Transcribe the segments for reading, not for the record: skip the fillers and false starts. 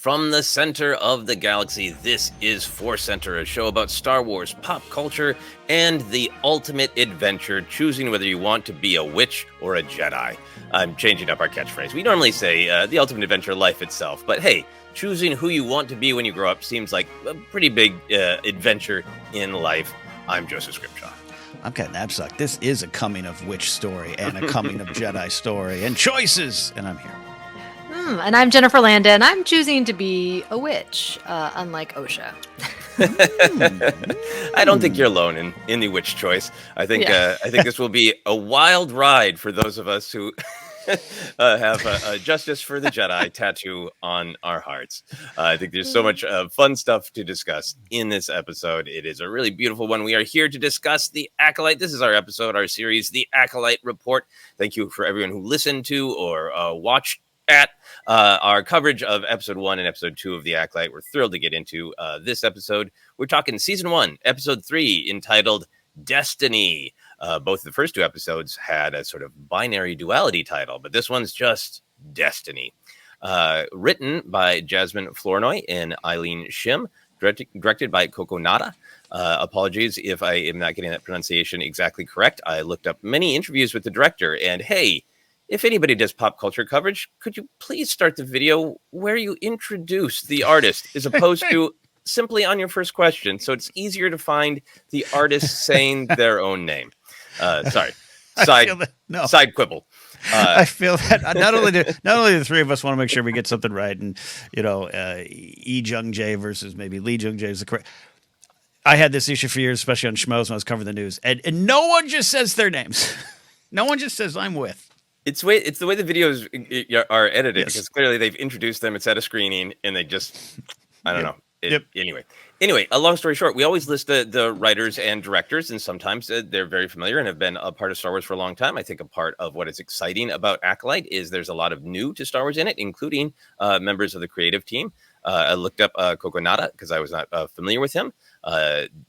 From the center of the galaxy, this is ForceCenter, a show about Star Wars, pop culture, and the ultimate adventure, choosing whether you want to be a witch or a Jedi. I'm changing up our catchphrase. We normally say the ultimate adventure, life itself, but hey, choosing who you want to be when you grow up seems like a pretty big adventure in life. I'm Joseph Scrimshaw. I'm Ken Napzok. This is a coming of witch story and a coming of Jedi story and choices, and I'm here. And I'm Jennifer Landa, and I'm choosing to be a witch, unlike Osha. I don't think you're alone in the witch choice. I think this will be a wild ride for those of us who have a Justice for the Jedi tattoo on our hearts. I think there's so much fun stuff to discuss in this episode. It is a really beautiful one. We are here to discuss the Acolyte. This is our episode, our series, the Acolyte Report. Thank you for everyone who listened to or watched at our coverage of episode 1 and episode 2 of the Acolyte. We're thrilled to get into this episode. We're talking season 1, episode 3, entitled Destiny. Both the first two episodes had a sort of binary duality title, but this one's just Destiny. Written by Jasmine Flournoy and Eileen Shim, directed by Coco Nada. Apologies if I am not getting that pronunciation exactly correct. I looked up many interviews with the director, and hey, if anybody does pop culture coverage, could you please start the video where you introduce the artist as opposed to simply on your first question, so it's easier to find the artist saying their own name. Sorry. Side quibble. I feel that not only the three of us want to make sure we get something right, and E. Jung Jae versus maybe Lee Jung Jae is the correct. I had this issue for years, especially on Schmoes when I was covering the news, and no one just says their names. No one just says I'm with. It's the way the videos are edited, yes. Because clearly they've introduced them. It's at a screening, and they just, I don't know. Anyway, a long story short, we always list the writers and directors, and sometimes they're very familiar and have been a part of Star Wars for a long time. I think a part of what is exciting about Acolyte is there's a lot of new to Star Wars in it, including members of the creative team. I looked up Coco Nada because I was not familiar with him.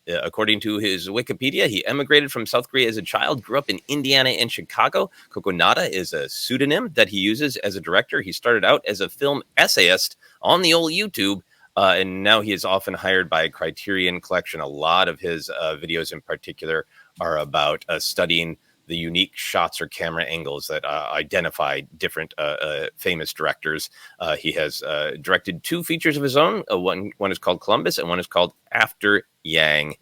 According to his Wikipedia, he emigrated from South Korea as a child, grew up in Indiana and Chicago. Coco Nada is a pseudonym that he uses as a director. He started out as a film essayist on the old YouTube, and now he is often hired by Criterion Collection. A lot of his videos in particular are about studying the unique shots or camera angles that identify different famous directors. He has directed 2 features of his own. One is called Columbus, and one is called After Yang.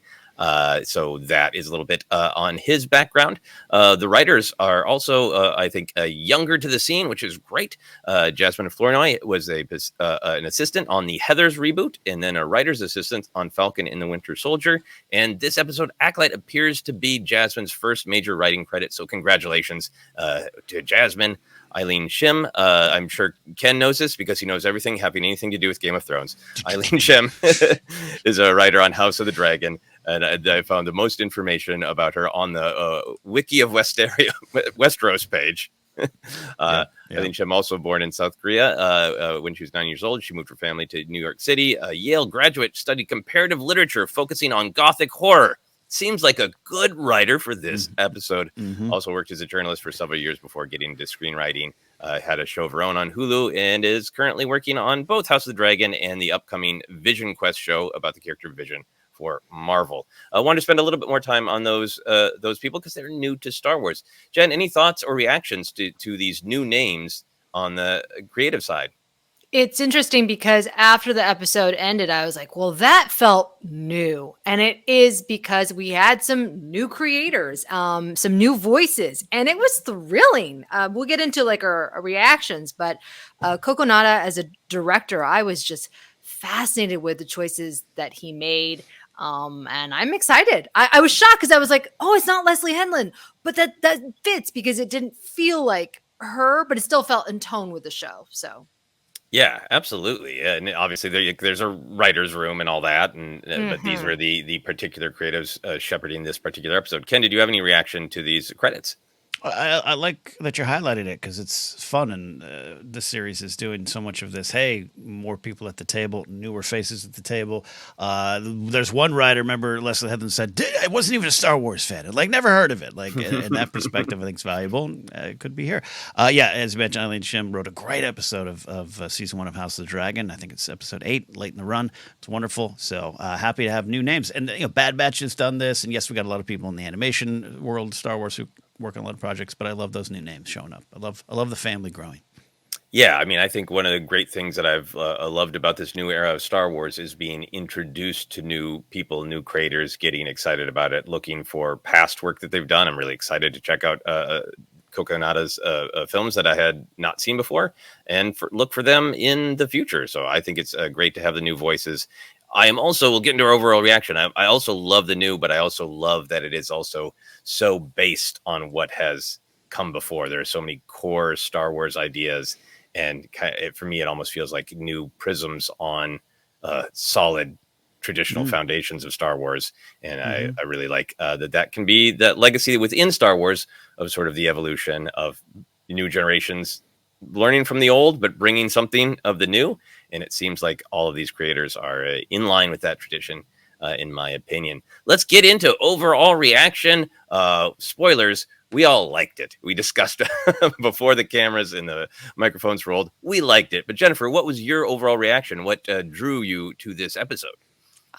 So that is a little bit on his background. The writers are also, I think, younger to the scene, which is great. Jasmine Flournoy was an assistant on the Heathers reboot, and then a writer's assistant on Falcon and the Winter Soldier. And this episode, Acolyte, appears to be Jasmine's first major writing credit. So congratulations to Jasmine. Eileen Shim, I'm sure Ken knows this because he knows everything having anything to do with Game of Thrones. Eileen Shim is a writer on House of the Dragon, and I found the most information about her on the Wiki of Westeros page. Eileen Shim, also born in South Korea. When she was 9 years old, she moved her family to New York City. A Yale graduate, studied comparative literature, focusing on Gothic horror. Seems like a good writer for this episode. Mm-hmm. Also worked as a journalist for several years before getting into screenwriting. Had a show of her own on Hulu and is currently working on both House of the Dragon and the upcoming Vision Quest show about the character Vision for Marvel. I want to spend a little bit more time on those people because they're new to Star Wars. Jen, any thoughts or reactions to these new names on the creative side? It's interesting because after the episode ended, I was like, well, that felt new. And it is because we had some new creators, some new voices, and it was thrilling. We'll get into like our reactions, but Coco Nada as a director, I was just fascinated with the choices that he made. And I'm excited. I was shocked because I was like, oh, it's not Leslie Henlin, but that fits because it didn't feel like her, but it still felt in tone with the show. So. Yeah, absolutely. And obviously there's a writer's room and all that. But these were the particular creatives shepherding this particular episode. Ken, did you have any reaction to these credits? I like that you're highlighting it because it's fun, and the series is doing so much of this. Hey, more people at the table, newer faces at the table. There's one writer, remember Leslie Headland said, I wasn't even a Star Wars fan. Like, never heard of it. Like, in that perspective, I think it's valuable. It could be here. Yeah, as you mentioned, Eileen Shim wrote a great episode of season 1 of House of the Dragon. I think it's episode 8, late in the run. It's wonderful. So happy to have new names. And Bad Batch has done this. And yes, we got a lot of people in the animation world, Star Wars, who work on a lot of projects, but I love those new names showing up. I love the family growing. Yeah, I mean, I think one of the great things that I've loved about this new era of Star Wars is being introduced to new people, new creators, getting excited about it, looking for past work that they've done. I'm really excited to check out Kokonada's films that I had not seen before, and look for them in the future. So I think it's great to have the new voices. I am also, we'll get into our overall reaction. I also love the new, but I also love that it is also so based on what has come before. There are so many core Star Wars ideas, and for me, it almost feels like new prisms on solid traditional foundations of Star Wars. And I really like that can be that legacy within Star Wars of sort of the evolution of new generations learning from the old, but bringing something of the new. And it seems like all of these creators are in line with that tradition, in my opinion. Let's get into overall reaction. Spoilers, we all liked it. We discussed before the cameras and the microphones rolled. We liked it. But Jennifer, what was your overall reaction? What drew you to this episode?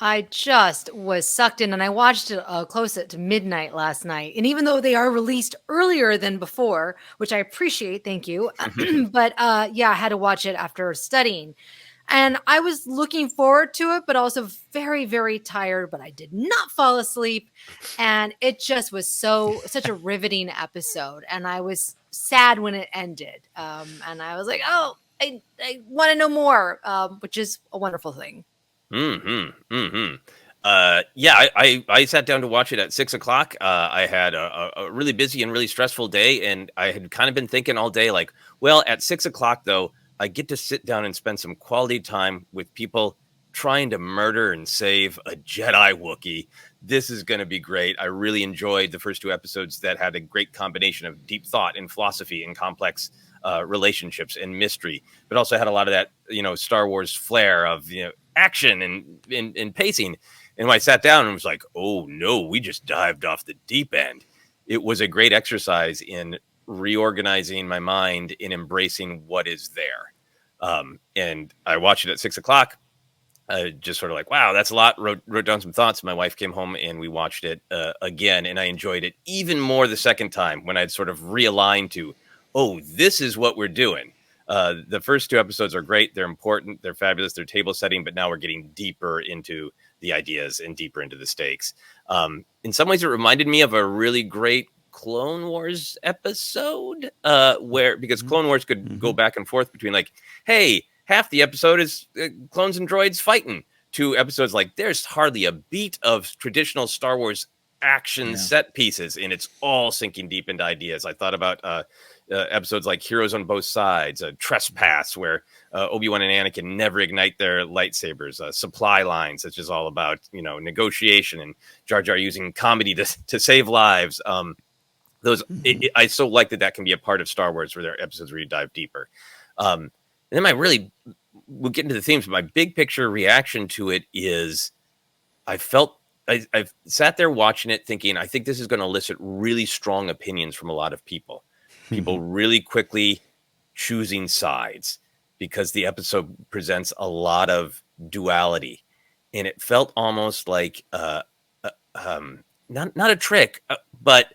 I just was sucked in, and I watched it close to midnight last night. And even though they are released earlier than before, which I appreciate, thank you. But yeah, I had to watch it after studying. And I was looking forward to it, but also very, very tired, but I did not fall asleep. And it just was such a riveting episode. And I was sad when it ended. And I was like, oh, I want to know more, which is a wonderful thing. Yeah, I sat down to watch it at 6 o'clock. I had a really busy and really stressful day, and I had kind of been thinking all day, like, well, at 6 o'clock, though, I get to sit down and spend some quality time with people trying to murder and save a Jedi Wookiee. This is going to be great. I really enjoyed the first 2 episodes that had a great combination of deep thought and philosophy and complex relationships and mystery, but also had a lot of that, Star Wars flair of, action and pacing. And when I sat down and was like, oh no, we just dived off the deep end. It was a great exercise in reorganizing my mind in embracing what is there. And I watched it at 6 o'clock. Just sort of like, wow, that's a lot. Wrote down some thoughts. My wife came home and we watched it again. And I enjoyed it even more the second time when I'd sort of realigned to, oh, this is what we're doing. The first 2 episodes are great. They're important. They're fabulous. They're table setting, but now we're getting deeper into the ideas and deeper into the stakes. In some ways, it reminded me of a really great Clone Wars episode because Clone Wars could go back and forth between like, hey, half the episode is clones and droids fighting, to episodes like there's hardly a beat of traditional Star Wars action set pieces, and it's all sinking deep into ideas. I thought about episodes like Heroes on Both Sides, Trespass, where Obi-Wan and Anakin never ignite their lightsabers, Supply Lines, which is all about negotiation, and Jar Jar using comedy to save lives. I so like that can be a part of Star Wars, where there are episodes where you dive deeper. And then we'll get into the themes, but my big picture reaction to it is I've sat there watching it thinking, I think this is going to elicit really strong opinions from a lot of people. People really quickly choosing sides because the episode presents a lot of duality, and it felt almost like not a trick, but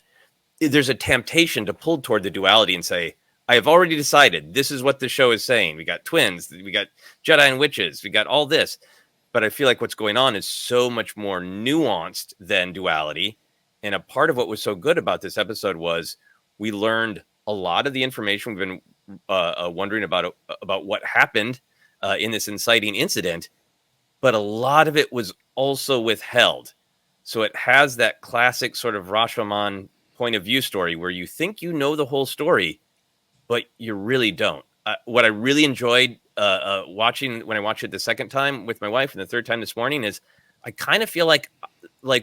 there's a temptation to pull toward the duality and say, I have already decided this is what the show is saying. We got twins, we got Jedi and witches, we got all this. But I feel like what's going on is so much more nuanced than duality. And a part of what was so good about this episode was we learned a lot of the information we've been wondering about what happened in this inciting incident, but a lot of it was also withheld. So it has that classic sort of Rashomon point of view story where you think you know the whole story, but you really don't. What I really enjoyed watching when I watched it the second time with my wife and the third time this morning is I kind of feel like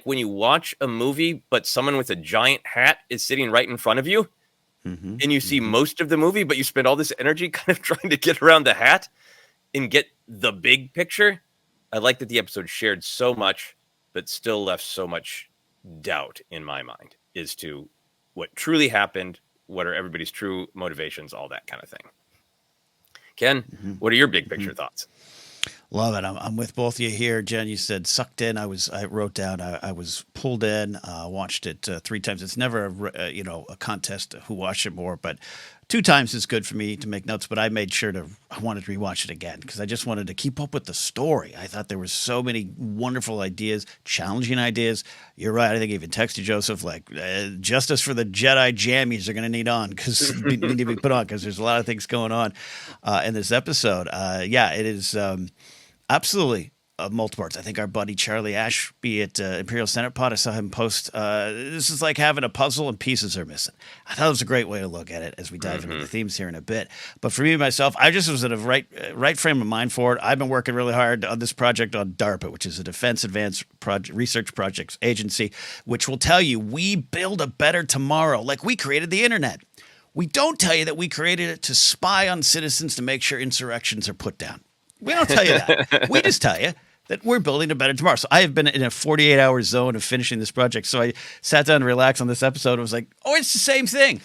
when you watch a movie, but someone with a giant hat is sitting right in front of you, and you see most of the movie, but you spend all this energy kind of trying to get around the hat and get the big picture. I like that the episode shared so much, but still left so much doubt in my mind as to what truly happened, what are everybody's true motivations, all that kind of thing. Ken, what are your big picture thoughts? Love it. I'm with both of you here. Jen, you said sucked in. I wrote down. I was pulled in. Watched it 3 times. It's never a contest who watched it more, but 2 times is good for me to make notes. But I made sure I wanted to rewatch it again because I just wanted to keep up with the story. I thought there were so many wonderful ideas, challenging ideas. You're right. I think I even texted Joseph like justice for the Jedi jammies are going to need to be put on because there's a lot of things going on in this episode. It is. Absolutely. Multiple parts. I think our buddy Charlie Ashby at Imperial Senate Pod, I saw him post, this is like having a puzzle and pieces are missing. I thought it was a great way to look at it as we dive into the themes here in a bit. But for me, myself, I just was in a right frame of mind for it. I've been working really hard on this project on DARPA, which is a Defense Advanced Research Projects Agency, which will tell you we build a better tomorrow. Like we created the internet. We don't tell you that we created it to spy on citizens to make sure insurrections are put down. We don't tell you that. We just tell you that we're building a better tomorrow. So I have been in a 48-hour zone of finishing this project. So I sat down and relaxed on this episode and was like, oh, it's the same thing.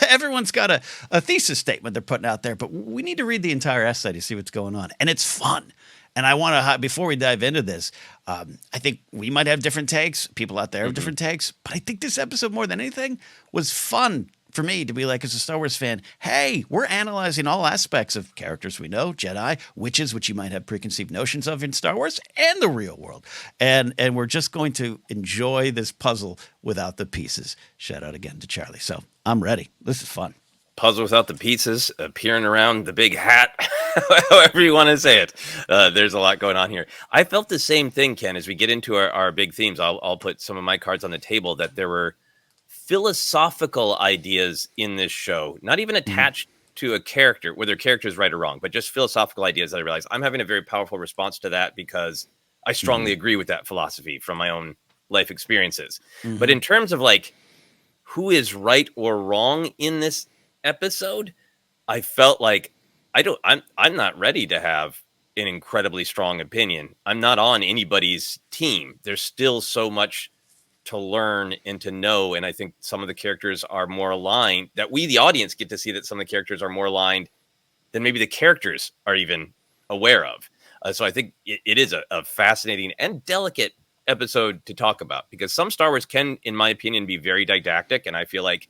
Everyone's got a thesis statement they're putting out there, but we need to read the entire essay to see what's going on. And it's fun. And I want to, before we dive into this, I think we might have different takes. People out there have different takes. But I think this episode, more than anything, was fun for me to be like, as a Star Wars fan, hey, we're analyzing all aspects of characters we know, Jedi, witches, which you might have preconceived notions of in Star Wars, and the real world. And we're just going to enjoy this puzzle without the pieces. Shout out again to Charlie. So I'm ready. This is fun. Puzzle without the pieces, appearing around the big hat, however you want to say it. There's a lot going on here. I felt the same thing, Ken, as we get into our big themes. I'll put some of my cards on the table, that there were philosophical ideas in this show, not even attached to a character, whether character is right or wrong, but just philosophical ideas that I realized I'm having a very powerful response to that because I strongly agree with that philosophy from my own life experiences. But in terms of like who is right or wrong in this episode, I felt like I'm not ready to have an incredibly strong opinion. I'm not on anybody's team. There's still so much to learn and to know. And I think some of the characters are more aligned, that we, the audience, get to see that some of the characters are more aligned than maybe the characters are even aware of. So I think it is a fascinating and delicate episode to talk about, because some Star Wars can, in my opinion, be very didactic. And I feel like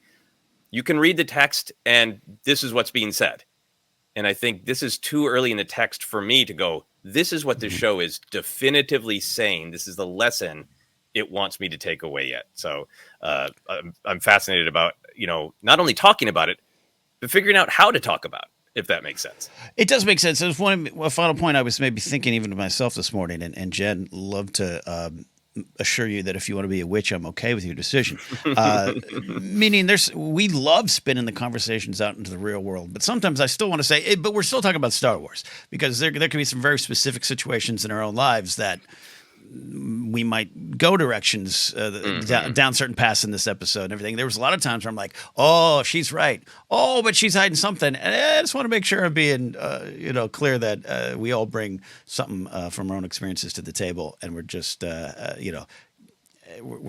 you can read the text and this is what's being said. And I think this is too early in the text for me to go, this is what this show is definitively saying. This is the lesson it wants me to take away yet. So I'm fascinated about, not only talking about it, but figuring out how to talk about it, if that makes sense. It does make sense. There's a final point I was maybe thinking even to myself this morning, and Jen, love to assure you that if you want to be a witch, I'm okay with your decision. Meaning we love spinning the conversations out into the real world, but sometimes I still want to say, but we're still talking about Star Wars, because there can be some very specific situations in our own lives that we might go directions down certain paths in this episode and everything. There was a lot of times where I'm like, oh, she's right. Oh, but she's hiding something. And I just want to make sure I'm being, clear that we all bring something from our own experiences to the table. And we're just, we're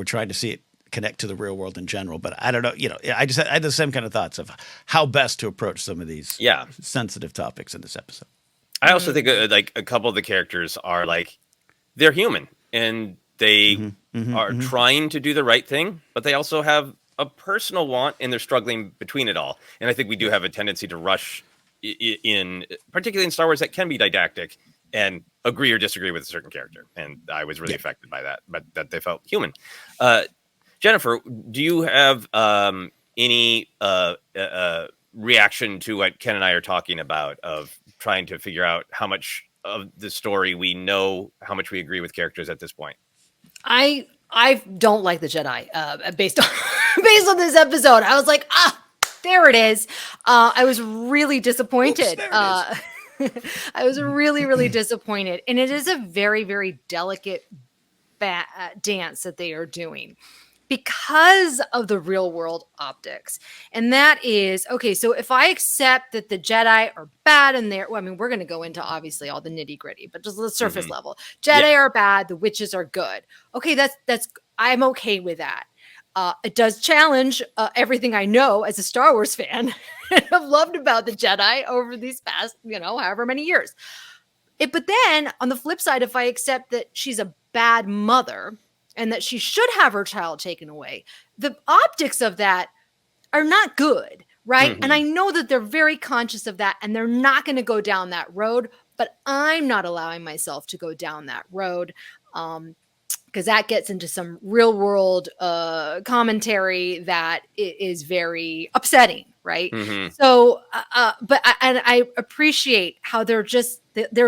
trying to see it connect to the real world in general. But I don't know, I had the same kind of thoughts of how best to approach some of these sensitive topics in this episode. I also think like a couple of the characters are like, they're human and they are trying to do the right thing, but they also have a personal want and they're struggling between it all. And I think we do have a tendency to rush in, particularly in Star Wars, that can be didactic and agree or disagree with a certain character. And I was really affected by that, but that they felt human. Jennifer, do you have any reaction to what Ken and I are talking about, of trying to figure out how much of the story we know, how much we agree with characters at this point? I don't like the Jedi based on this episode. I was like, there it is. I was really disappointed. I was really, really disappointed. And it is a very, very delicate dance that they are doing. because of the real world optics. And that is, okay, so if I accept that the Jedi are bad and well, I mean, we're going to go into obviously all the nitty gritty, but just the surface level. Jedi are bad, the witches are good. Okay, that's I'm okay with that. It does challenge everything I know as a Star Wars fan and have loved about the Jedi over these past, however many years. But then on the flip side, if I accept that she's a bad mother and that she should have her child taken away, the optics of that are not good, right? And I know that they're very conscious of that and they're not going to go down that road, but I'm not allowing myself to go down that road. Because that gets into some real world commentary that is very upsetting, right? So, but I appreciate how they're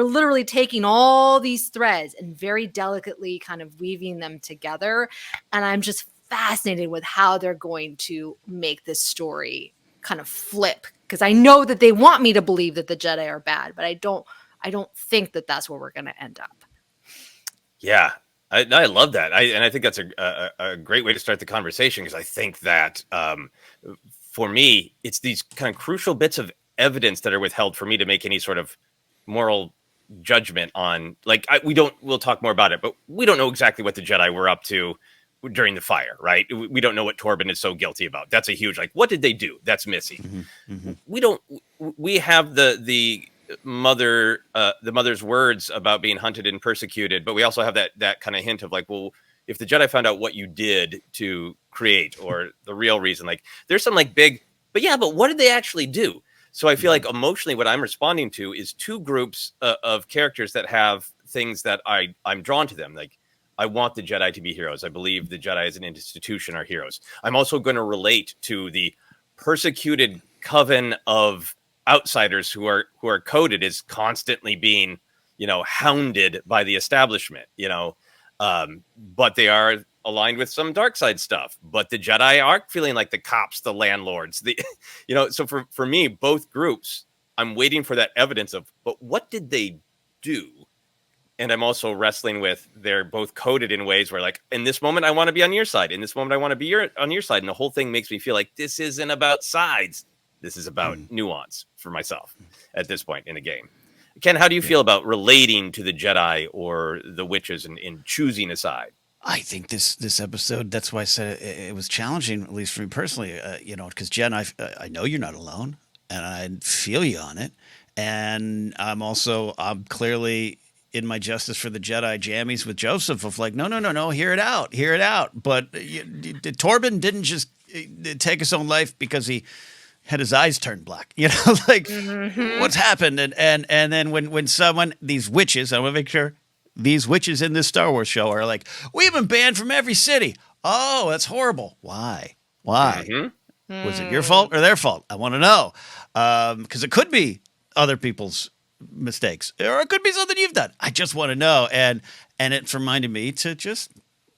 literally taking all these threads and very delicately kind of weaving them together. And I'm just fascinated with how they're going to make this story kind of flip, because I know that they want me to believe that the Jedi are bad, but I don't think that that's where we're going to end up. Yeah. I love that. I think that's a great way to start the conversation, because I think that for me, it's these kind of crucial bits of evidence that are withheld for me to make any sort of moral judgment on. Like, we'll talk more about it, but we don't know exactly what the Jedi were up to during the fire, right? We don't know what Torben is so guilty about. That's a huge, like, what did they do? That's missing. We have the mother's words about being hunted and persecuted, but we also have that kind of hint of like, well, if the Jedi found out what you did to create, or the real reason, like there's some like big, but what did they actually do? So I feel like emotionally what I'm responding to is two groups of characters that have things that I'm drawn to them. Like, I want the Jedi to be heroes. I believe the Jedi as an institution are heroes. I'm also going to relate to the persecuted coven of outsiders who are coded as constantly being, hounded by the establishment, but they are aligned with some dark side stuff. But the Jedi are feeling like the cops, the landlords, so for me, both groups, I'm waiting for that evidence of, but what did they do? And I'm also wrestling with, they're both coded in ways where, like, in this moment, I want to be on your side. In this moment, I want to be on your side. And the whole thing makes me feel like this isn't about sides. This is about nuance for myself at this point in a game. Ken, how do you feel about relating to the Jedi or the witches and in choosing a side? I think this episode, that's why I said it was challenging, at least for me personally, because Jen, I know you're not alone, and I feel you on it. And I'm clearly in my Justice for the Jedi jammies with Joseph of like, no, hear it out. But Torben didn't just take his own life because he had his eyes turned black, what's happened? And then when someone, these witches, I want to make sure these witches in this Star Wars show are like, we've been banned from every city. Oh, that's horrible. Why? Was it your fault or their fault? I want to know. Because it could be other people's mistakes, or it could be something you've done. I just want to know. And it reminded me to just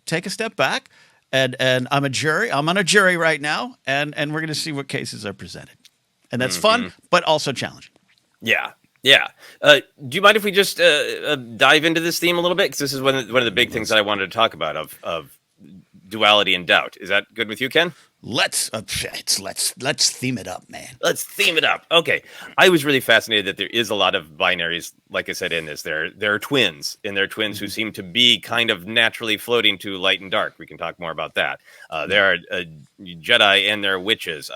take a step back. And I'm a jury. I'm on a jury right now, and we're going to see what cases are presented, and that's fun, but also challenging. Yeah. Do you mind if we just dive into this theme a little bit? Because this is one of the big things that I wanted to talk about of duality and doubt. Is that good with you, Ken? Let's theme it up, man. Let's theme it up. Okay. I was really fascinated that there is a lot of binaries, like I said, in this. There are twins, and they're twins who seem to be kind of naturally floating to light and dark. We can talk more about that. There are Jedi and there are witches.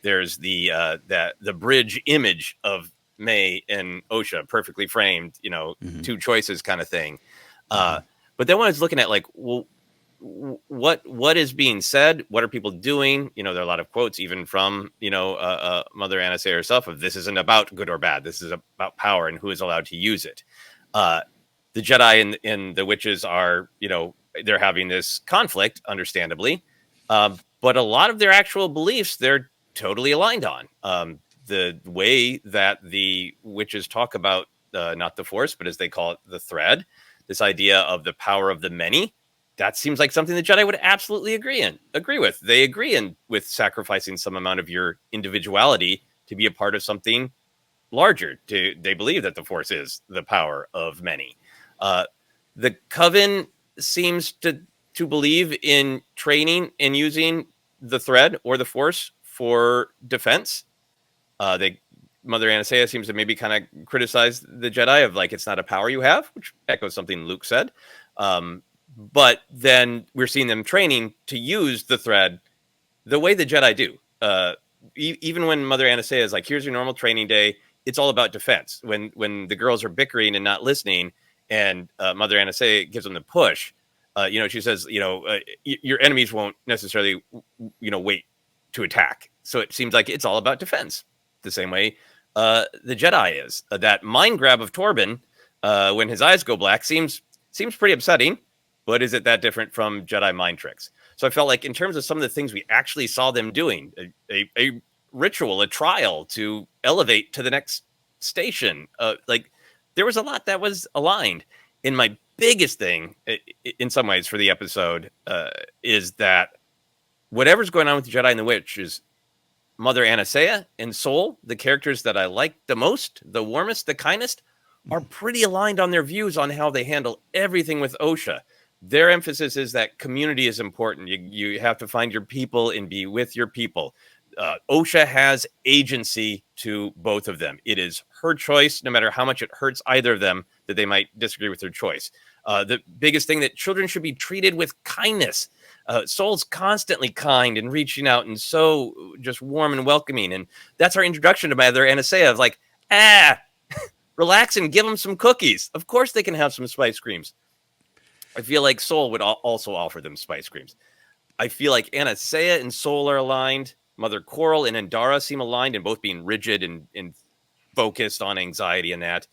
There's the bridge image of May and Osha, perfectly framed, two choices kind of thing. But then when I was looking at like, well, what is being said? What are people doing? There are a lot of quotes, even from Mother Anna herself, of this isn't about good or bad. This is about power and who is allowed to use it. The Jedi and the witches are, they're having this conflict, understandably, but a lot of their actual beliefs they're totally aligned on. The way that the witches talk about not the Force, but as they call it, the thread, this idea of the power of the many. That seems like something the Jedi would absolutely agree with. They agree with sacrificing some amount of your individuality to be a part of something larger. They believe that the Force is the power of many. The Coven seems to to believe in training and using the thread or the Force for defense. Mother Anastasia seems to maybe kind of criticize the Jedi of like, it's not a power you have, which echoes something Luke said. But then we're seeing them training to use the thread the way the Jedi do. Even when Mother Anastasia is like, here's your normal training day, it's all about defense. When the girls are bickering and not listening, and Mother Anastasia gives them the push, she says, your enemies won't necessarily, wait to attack. So it seems like it's all about defense. The same way the Jedi is. That mind grab of Torben when his eyes go black seems pretty upsetting, but is it that different from Jedi mind tricks? So I felt like in terms of some of the things we actually saw them doing, a ritual, a trial to elevate to the next station, like there was a lot that was aligned. And my biggest thing in some ways for the episode is that whatever's going on with the Jedi and the Witch is Mother Anastasia and Soul, the characters that I like the most, the warmest, the kindest, are pretty aligned on their views on how they handle everything with Osha. Their emphasis is that community is important. You have to find your people and be with your people. Osha has agency to both of them. It is her choice, no matter how much it hurts either of them, that they might disagree with her choice. The biggest thing that children should be treated with kindness. Soul's constantly kind and reaching out and so just warm and welcoming. And that's our introduction to Mother Anastasia of like, relax and give them some cookies. Of course they can have some spice creams. I feel like Soul would also offer them spice creams. I feel like Anastasia and Soul are aligned. Mother Coral and Endara seem aligned and both being rigid and focused on anxiety and that.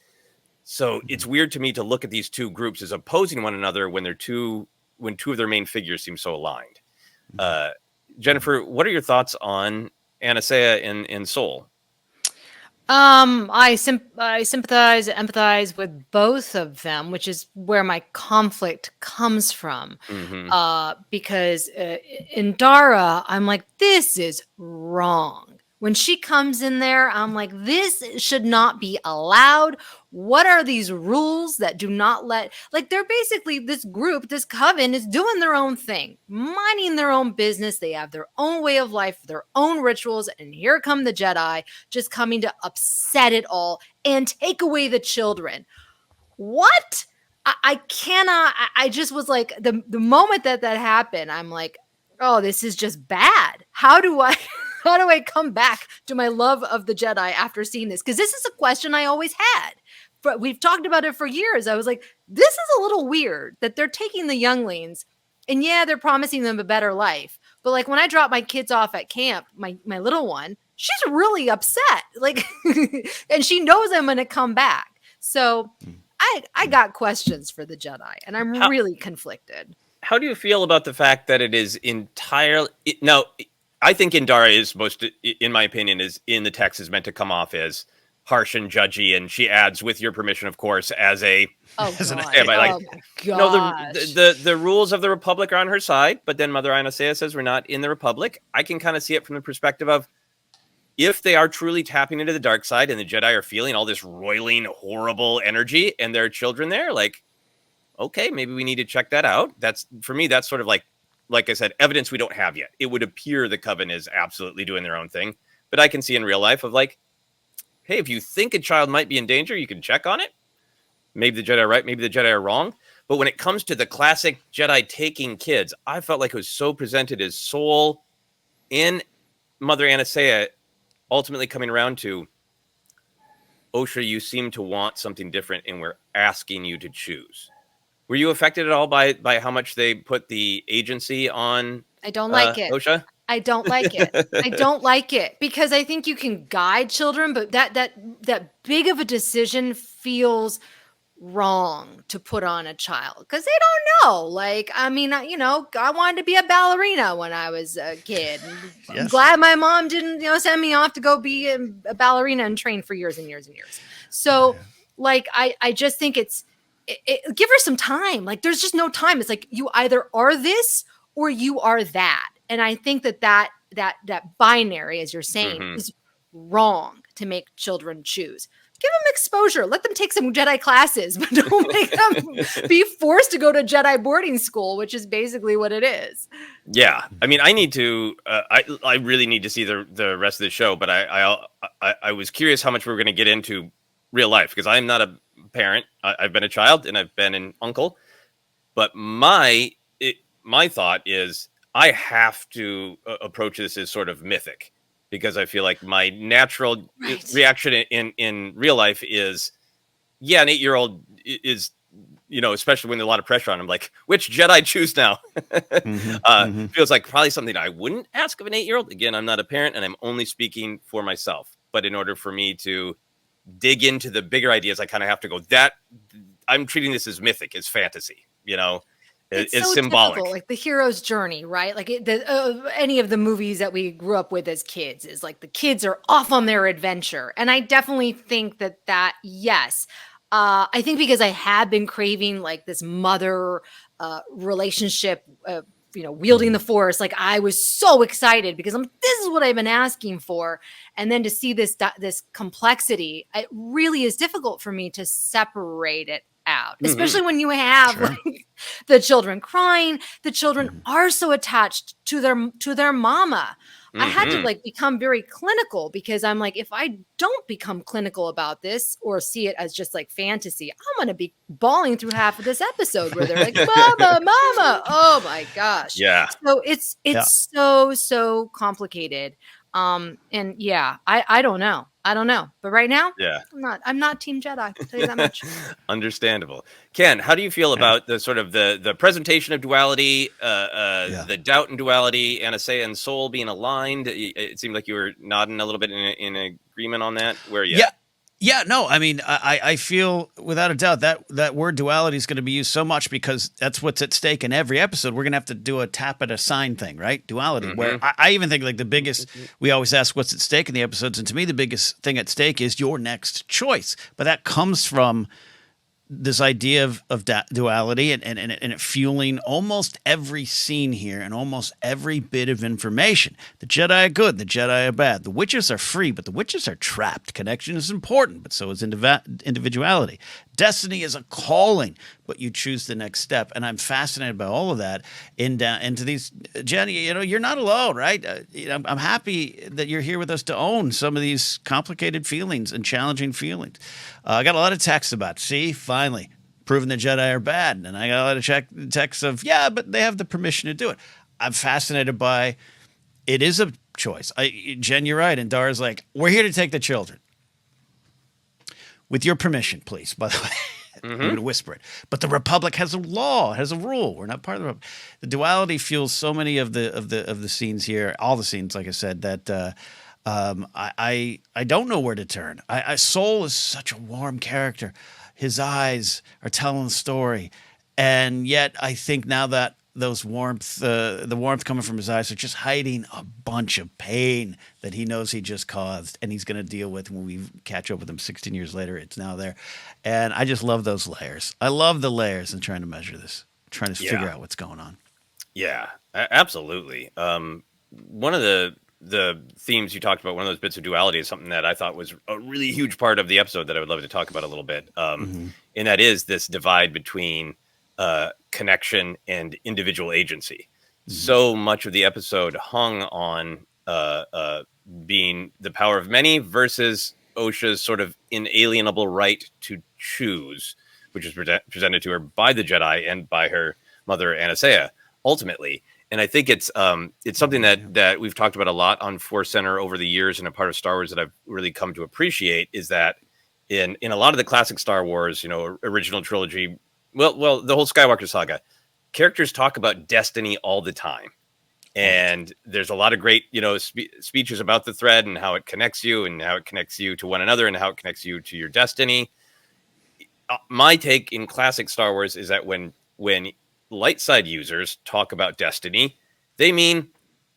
So it's weird to me to look at these two groups as opposing one another when two of their main figures seem so aligned. Jennifer, what are your thoughts on Anastasia and Soul? I sympathize, empathize with both of them, which is where my conflict comes from. Because in Dara, I'm like, this is wrong. When she comes in there, I'm like, this should not be allowed. What are these rules that do not let, like, they're basically this group, this coven is doing their own thing, minding their own business. They have their own way of life, their own rituals. And here come the Jedi just coming to upset it all and take away the children. What? I cannot, I just was like, the moment that happened, I'm like, oh, this is just bad. How do I come back to my love of the Jedi after seeing this? Because this is a question I always had. But we've talked about it for years. I was like, this is a little weird that they're taking the younglings and yeah, they're promising them a better life. But like when I drop my kids off at camp, my little one, she's really upset. Like, and she knows I'm going to come back. So I got questions for the Jedi and I'm really conflicted. How do you feel about the fact that it is entirely now? I think Indara is supposed to, in my opinion, is in the text is meant to come off as harsh and judgy, and she adds, with your permission, of course, as a the rules of the Republic are on her side, but then Mother Anastasia says we're not in the Republic. I can kind of see it from the perspective of if they are truly tapping into the dark side and the Jedi are feeling all this roiling, horrible energy, and there are children there, like, okay, maybe we need to check that out. That's for me. That's sort of like I said, evidence we don't have yet. It would appear the Coven is absolutely doing their own thing, but I can see in real life of like, hey, if you think a child might be in danger, you can check on it. Maybe the Jedi are right, maybe the Jedi are wrong. But when it comes to the classic Jedi taking kids, I felt like it was so presented as Soul and Mother Anastasia ultimately coming around to, Osha, you seem to want something different, and we're asking you to choose. Were you affected at all by how much they put the agency on? I don't like it. Osha? I don't like it. I don't like it because I think you can guide children, but that big of a decision feels wrong to put on a child because they don't know. Like, I mean, I wanted to be a ballerina when I was a kid. Yes. I'm glad my mom didn't, send me off to go be a ballerina and train for years and years and years. So, like, I just think give her some time. Like, there's just no time. It's like you either are this or you are that. And I think that binary, as you're saying, is wrong to make children choose. give them exposure. Let them take some Jedi classes, but don't make them be forced to go to Jedi boarding school, which is basically what it is. Yeah, I mean, I need to. I really need to see the rest of the show, but I was curious how much we were going to get into real life, because I'm not a parent. I've been a child and I've been an uncle, but my thought is I have to approach this as sort of mythic, because I feel like my natural reaction in real life is, yeah, an 8-year-old is, especially when there's a lot of pressure on him, like, which Jedi choose now? Feels like probably something I wouldn't ask of an 8-year-old. Again, I'm not a parent and I'm only speaking for myself. But in order for me to dig into the bigger ideas, I kind of have to go, that I'm treating this as mythic, as fantasy, It's so symbolic. Typical, like the hero's journey, right? Like any of the movies that we grew up with as kids is like the kids are off on their adventure. And I definitely think that yes, I think because I have been craving like this mother relationship, wielding the Force. Like I was so excited because this is what I've been asking for. And then to see this complexity, it really is difficult for me to separate it out, especially when you have like the children crying. The children are so attached to their mama. I had to like become very clinical, because I'm like, if I don't become clinical about this or see it as just like fantasy, I'm going to be bawling through half of this episode where they're like, mama, mama. Oh my gosh. Yeah. So it's so complicated. And yeah, I don't know. But right now, I'm not Team Jedi. I'll tell you that much. Understandable. Ken, how do you feel about the sort of the presentation of duality, the doubt in duality, Anastasia and Soul being aligned? It seemed like you were nodding a little bit in agreement on that. Where are you? Yeah, no, I mean, I feel without a doubt that word duality is going to be used so much, because that's what's at stake in every episode. We're going to have to do a tap at a sign thing, right? Duality, where I even think like the biggest, we always ask what's at stake in the episodes. And to me, the biggest thing at stake is your next choice. But that comes from this idea of duality and it fueling almost every scene here and almost every bit of information. The Jedi are good, the Jedi are bad. The witches are free, but the witches are trapped. Connection is important, but so is individuality. Destiny is a calling, but you choose the next step. And I'm fascinated by all of that into these. Jenny, you're not alone, right? I'm happy that you're here with us to own some of these complicated feelings and challenging feelings. I got a lot of texts about, finally, proving the Jedi are bad. And I got a lot of texts of, but they have the permission to do it. I'm fascinated by, it is a choice. Jen, you're right. And Dara's like, we're here to take the children. With your permission, please, by the way. I'm going to whisper it. But the Republic has a law, has a rule. We're not part of the Republic. The duality fuels so many of the scenes here, all the scenes, like I said, that I don't know where to turn. Soul is such a warm character. His eyes are telling the story. And yet I think now that those the warmth coming from his eyes are just hiding a bunch of pain that he knows he just caused, and he's going to deal with when we catch up with him 16 years later. It's now there. And I just love those layers. I love the layers and trying to measure this, trying to figure out what's going on. Yeah, absolutely. One of the themes you talked about, one of those bits of duality, is something that I thought was a really huge part of the episode that I would love to talk about a little bit. And that is this divide between connection and individual agency. So much of the episode hung on being the power of many versus Osha's sort of inalienable right to choose, which is presented to her by the Jedi and by her mother Anastasia ultimately. And I think it's something that we've talked about a lot on ForceCenter over the years, and a part of Star Wars that I've really come to appreciate is that in a lot of the classic Star Wars, original trilogy, well, the whole Skywalker saga, characters talk about destiny all the time. And there's a lot of great, speeches about the thread and how it connects you and how it connects you to one another and how it connects you to your destiny. My take in classic Star Wars is that when light side users talk about destiny, they mean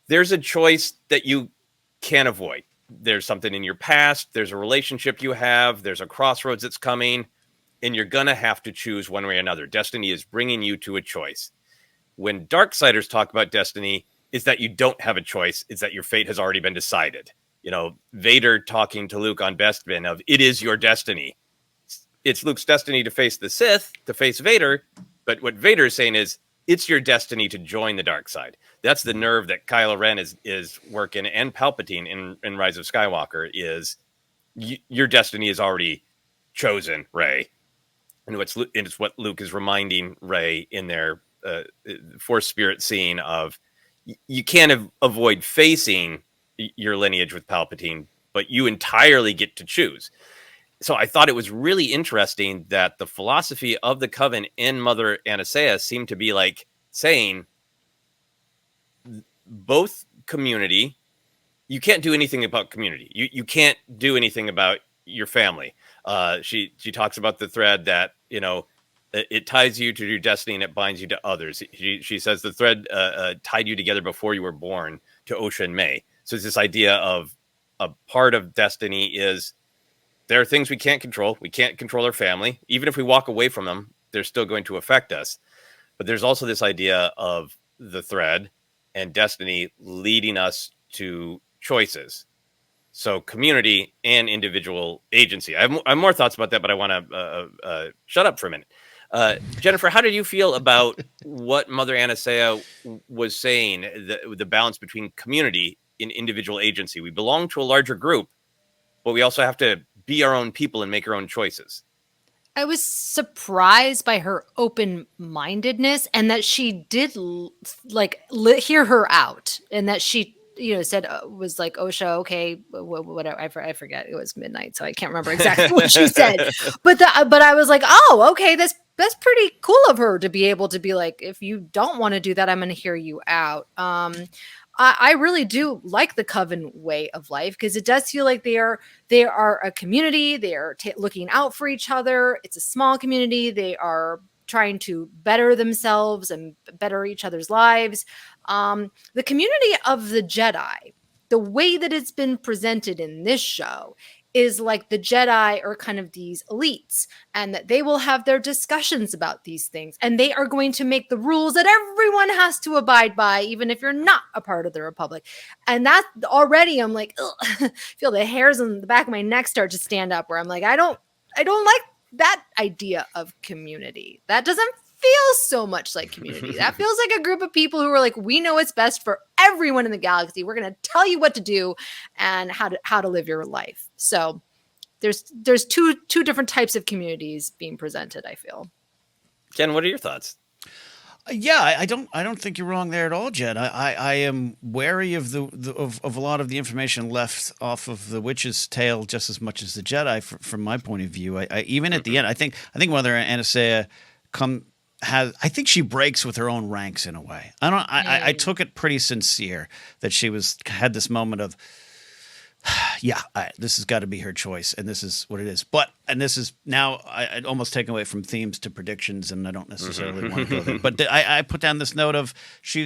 there's a choice that you can't avoid. There's something in your past. There's a relationship you have. There's a crossroads that's coming. And you're going to have to choose one way or another. Destiny is bringing you to a choice. When Darksiders talk about destiny, it's that you don't have a choice. It's that your fate has already been decided. Vader talking to Luke on Bespin of it is your destiny. It's Luke's destiny to face the Sith, to face Vader. But what Vader is saying is it's your destiny to join the dark side. That's the nerve that Kylo Ren is working, and Palpatine in Rise of Skywalker is your destiny is already chosen, Rey. And it's what Luke is reminding Rey in their Force Spirit scene of you can't avoid facing your lineage with Palpatine, but you entirely get to choose. So I thought it was really interesting that the philosophy of the Coven and Mother Anastasia seemed to be like saying both community, you can't do anything about community. You can't do anything about your family. She talks about the thread that, it ties you to your destiny and it binds you to others. She says the thread tied you together before you were born to Osha and May. So it's this idea of a part of destiny is there are things we can't control. We can't control our family. Even if we walk away from them, they're still going to affect us. But there's also this idea of the thread and destiny leading us to choices. So community and individual agency. I have more thoughts about that, but I want to shut up for a minute. Jennifer, how did you feel about what Mother Anastasia was saying, the balance between community and individual agency? We belong to a larger group, but we also have to be our own people and make our own choices. I was surprised by her open-mindedness and that she did hear her out, and that she, said was like, Osha, okay, whatever. I forget. It was midnight, so I can't remember exactly what she said. But I was like, oh, okay, that's pretty cool of her to be able to be like, if you don't want to do that, I'm going to hear you out. I really do like the Coven way of life, because it does feel like they are a community. They are looking out for each other. It's a small community. They are trying to better themselves and better each other's lives. The community of the Jedi, the way that it's been presented in this show, is like the Jedi are kind of these elites, and that they will have their discussions about these things, and they are going to make the rules that everyone has to abide by, even if you're not a part of the Republic. And that already, I'm like, feel the hairs on the back of my neck start to stand up, where I'm like, I don't like that idea of community. That doesn't feel so much like community. That feels like a group of people who are like, we know what's best for everyone in the galaxy. We're going to tell you what to do and how to live your life. So there's two different types of communities being presented, I feel. Ken, what are your thoughts? Yeah, I don't think you're wrong there at all, Jed. I am wary of of a lot of the information left off of the Witch's Tale just as much as the Jedi, from my point of view. I even at the end, I think Mother Anastasia I think she breaks with her own ranks in a way. I took it pretty sincere that she had this moment of, this has got to be her choice, and this is what it is. And this is now I'd almost taken away from themes to predictions, and I don't necessarily want to go there. But I put down this note of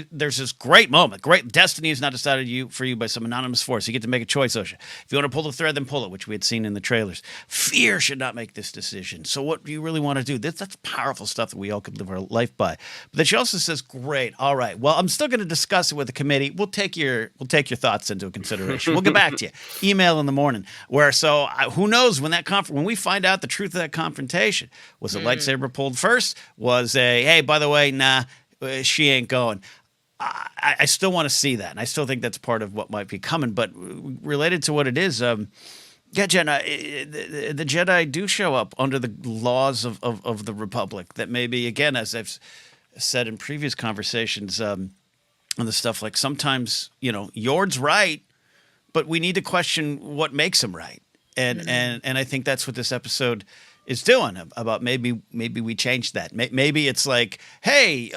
there's this great moment. Great destiny is not decided for you by some anonymous force. You get to make a choice, Osha. If you want to pull the thread, then pull it, which we had seen in the trailers. Fear should not make this decision. So what do you really want to do? That's powerful stuff that we all could live our life by. But then she also says, great, all right. Well, I'm still going to discuss it with the committee. We'll take your thoughts into consideration. We'll get back to you. Email in the morning. Who knows when we find out the truth of that confrontation. Was a lightsaber pulled first? Was hey, by the way, nah, she ain't going. I still want to see that, and I still think that's part of what might be coming. But related to what it is, Jenna, the Jedi do show up under the laws of the Republic. That maybe, again, as I've said in previous conversations, on the stuff like sometimes, Yord's right, but we need to question what makes him right. And I think that's what this episode is doing, about maybe we change that. Maybe it's like, hey,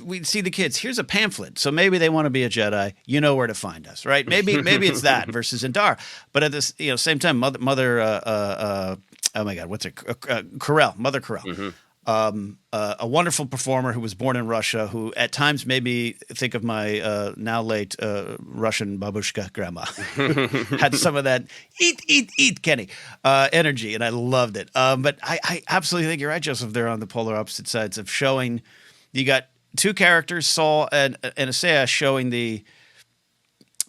we see the kids. Here's a pamphlet. So maybe they want to be a Jedi. You know where to find us, right? Maybe it's that versus Indar. But at this same time, Mother oh my God, what's it? Corell, Mother Corell. Mm-hmm. A wonderful performer who was born in Russia, who at times made me think of my now late Russian babushka grandma. Had some of that eat Kenny energy, and I loved it. But I absolutely think you're right, Joseph. They're on the polar opposite sides of showing. You got two characters, Saul and Anastasia, showing the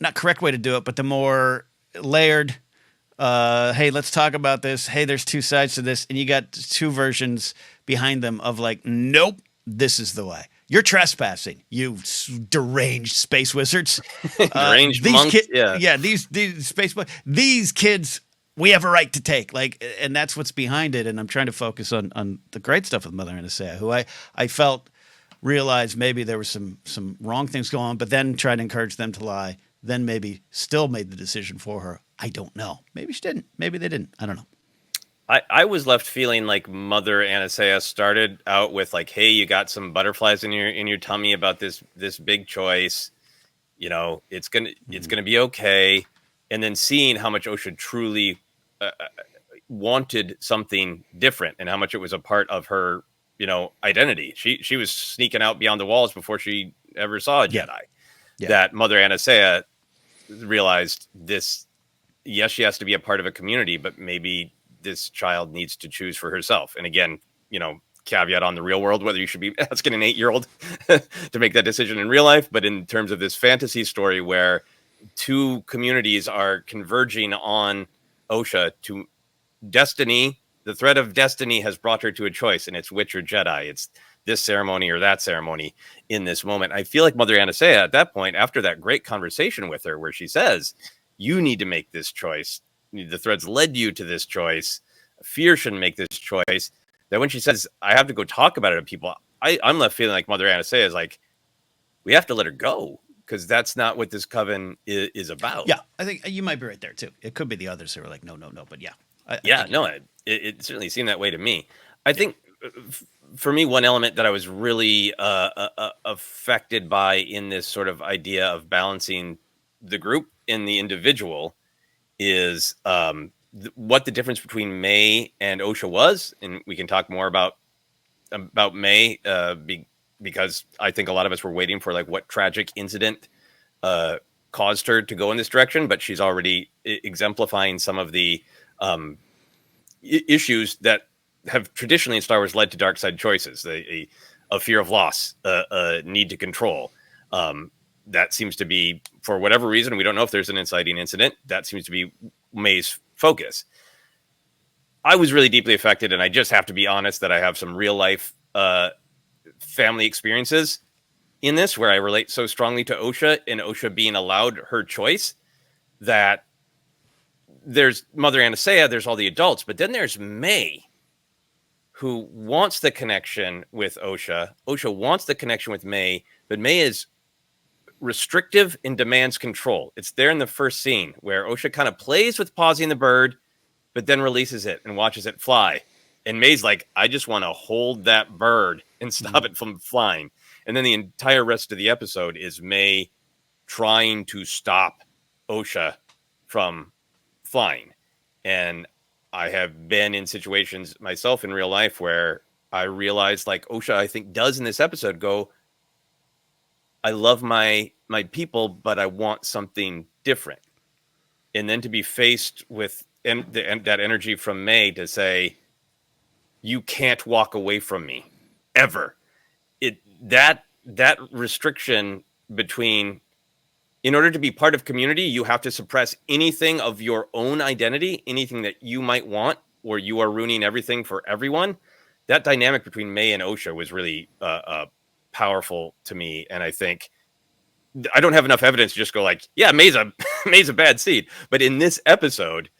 not correct way to do it, but the more layered. Hey, let's talk about this. Hey, there's two sides to this, and you got two versions behind them of like, nope, this is the way. You're trespassing, you deranged space wizards. Deranged monks. These kids, we have a right to take. Like, and that's what's behind it. And I'm trying to focus on the great stuff with Mother Anastasia, who I felt realized maybe there was some wrong things going on, but then tried to encourage them to lie. Then maybe still made the decision for her. I don't know. Maybe she didn't. Maybe they didn't. I don't know. I was left feeling like Mother Anastasia started out with like, hey, you got some butterflies in your tummy about this big choice. You know, it's gonna be okay. And then seeing how much Osha truly wanted something different and how much it was a part of her, identity. She was sneaking out beyond the walls before she ever saw a Jedi. Yeah. That Mother Anastasia realized this. Yes, she has to be a part of a community, but maybe this child needs to choose for herself. And again, caveat on the real world, whether you should be asking an 8-year-old to make that decision in real life. But in terms of this fantasy story where two communities are converging on Osha to destiny, the thread of destiny has brought her to a choice, and it's witch or Jedi. It's this ceremony or that ceremony in this moment. I feel like Mother Anastasia at that point, after that great conversation with her, where she says, you need to make this choice. The threads led you to this choice. Fear shouldn't make this choice. That when she says, I have to go talk about it to people, I'm left feeling like Mother Anastasia is like, we have to let her go because that's not what this coven is about. Yeah, I think you might be right there too. It could be the others who are like, no, but yeah. It certainly seemed that way to me. I think for me, one element that I was really affected by in this sort of idea of balancing the group and the individual is what the difference between May and Osha was. And we can talk more about May because I think a lot of us were waiting for like what tragic incident caused her to go in this direction, but she's already exemplifying some of the issues that have traditionally in Star Wars led to dark side choices, a fear of loss, a need to control. That seems to be, for whatever reason, we don't know if there's an inciting incident, that seems to be May's focus. I was really deeply affected, and I just have to be honest that I have some real life family experiences in this where I relate so strongly to Osha and Osha being allowed her choice that there's Mother Anastasia, there's all the adults, but then there's May, who wants the connection with Osha. Osha wants the connection with May, but May is restrictive and demands control. It's there in the first scene where Osha kind of plays with pausing the bird, but then releases it and watches it fly. And May's like, I just want to hold that bird and stop it from flying. And then the entire rest of the episode is May trying to stop Osha from flying. And I have been in situations myself in real life where I realized, like Osha, I think, does in this episode go, I love my people, but I want something different. And then to be faced with that energy from May to say, you can't walk away from me ever. That restriction between, in order to be part of community, you have to suppress anything of your own identity, anything that you might want, or you are ruining everything for everyone. That dynamic between May and Osha was really powerful to me. And I think I don't have enough evidence to just go like, yeah, May's a bad seed. But in this episode,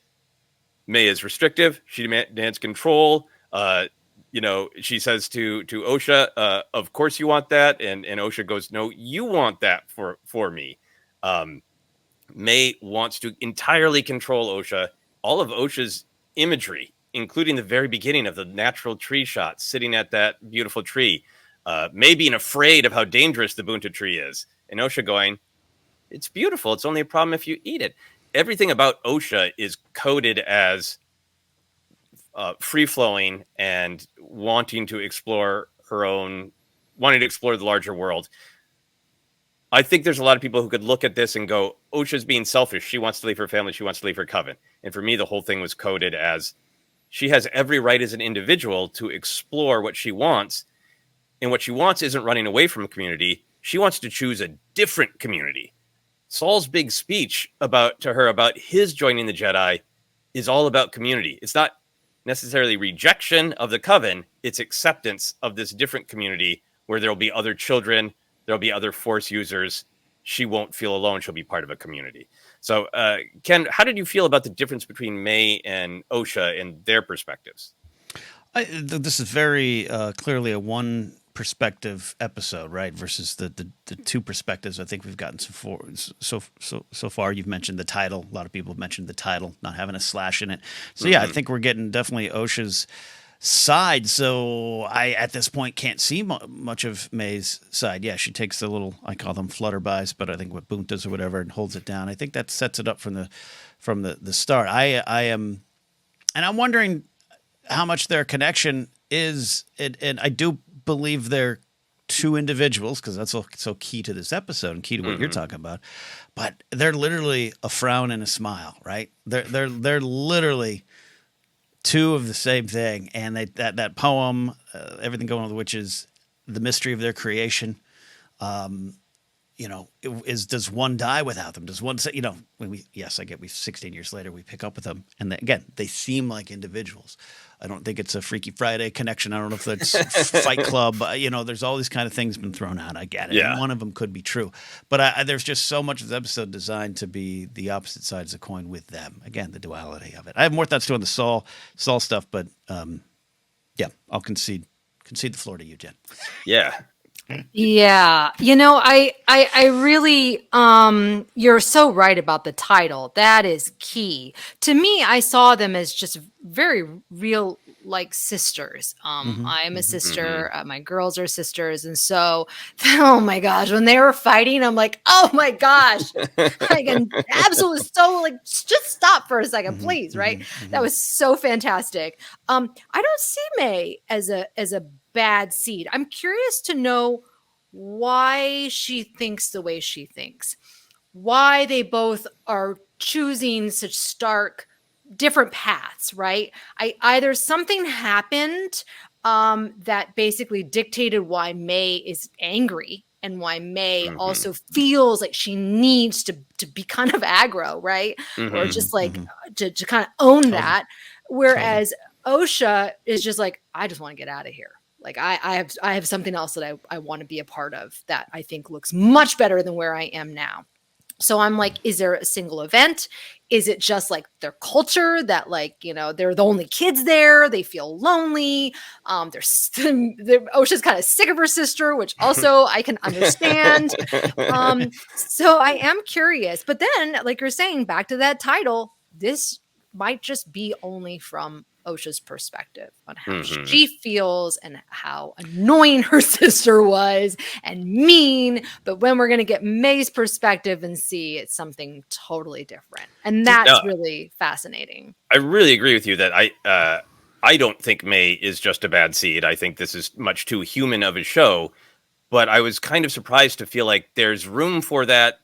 May is restrictive. She demands control. She says to Osha, of course you want that. And Osha goes, no, you want that for me. May wants to entirely control Osha. All of Osha's imagery, including the very beginning of the natural tree shot, sitting at that beautiful tree, May being afraid of how dangerous the Bunta tree is. And Osha going, it's beautiful. It's only a problem if you eat it. Everything about Osha is coded as free-flowing and wanting to explore the larger world. I think there's a lot of people who could look at this and go, Osha's being selfish. She wants to leave her family. She wants to leave her coven. And for me, the whole thing was coded as she has every right as an individual to explore what she wants. And what she wants isn't running away from a community. She wants to choose a different community. Saul's big speech to her about his joining the Jedi is all about community. It's not necessarily rejection of the coven, it's acceptance of this different community where there'll be other children, there'll be other Force users. She won't feel alone. She'll be part of a community. So, Ken, how did you feel about the difference between May and Osha and their perspectives? This is very clearly a one perspective episode, right? Versus the two perspectives I think we've gotten so far. You've mentioned the title. A lot of people have mentioned the title, not having a slash in it. So yeah, I think we're getting definitely Osha's side. So I, at this point, can't see much of May's side. Yeah, she takes the little, I call them flutterbys, but I think what buntas or whatever, and holds it down. I think that sets it up from the start. I am, and I'm wondering how much their connection is, and I do believe they're two individuals, because that's so key to this episode and key to what you're talking about. But they're literally a frown and a smile, right? They're literally two of the same thing. And that poem, Everything Going with the Witches, the mystery of their creation. Does one die without them? Does one say, I get 16 years later, we pick up with them. And again, they seem like individuals. I don't think it's a Freaky Friday connection. I don't know if that's Fight Club. There's all these kind of things been thrown out. I get it. Yeah. And one of them could be true. But there's just so much of the episode designed to be the opposite sides of the coin with them. Again, the duality of it. I have more thoughts too on the Saul stuff, but I'll concede the floor to you, Jen. Yeah. Yeah. I really, you're so right about the title. That is key. To me, I saw them as just very real, like sisters. I'm a sister. My girls are sisters. And so, oh my gosh, when they were fighting, I'm like, oh my gosh, I can absolutely just stop for a second, please. Right. That was so fantastic. I don't see May as a bad seed. I'm curious to know why she thinks the way she thinks, why they both are choosing such stark different paths, right? Either something happened that basically dictated why May is angry and why May also feels like she needs to be kind of aggro, right? Or just to kind of own that. Whereas Osha is just like, I just want to get out of here. Like I have something else that I want to be a part of that I think looks much better than where I am now. So I'm like, is there a single event? Is it just like their culture that they're the only kids there? They feel lonely. Osha's kind of sick of her sister, which also I can understand. So I am curious. But then, like you're saying, back to that title, this might just be only from Osha's perspective on how she feels and how annoying her sister was and mean. But when we're going to get May's perspective and see it's something totally different. And that's really fascinating. I really agree with you that I don't think May is just a bad seed. I think this is much too human of a show. But I was kind of surprised to feel like there's room for that.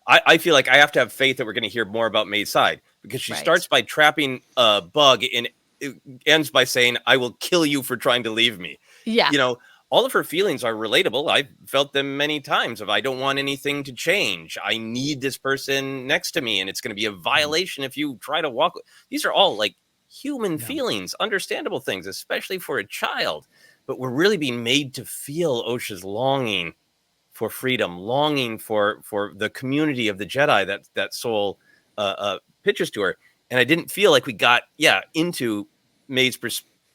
I feel like I have to have faith that we're going to hear more about May's side, because she starts by trapping a bug and it ends by saying, I will kill you for trying to leave me. Yeah. All of her feelings are relatable. I've felt them many times of I don't want anything to change. I need this person next to me, and it's going to be a violation if you try to walk. These are all like human feelings, understandable things, especially for a child. But we're really being made to feel Osha's longing for freedom, longing for the community of the Jedi that Soul pitches to her. And I didn't feel like we got into May's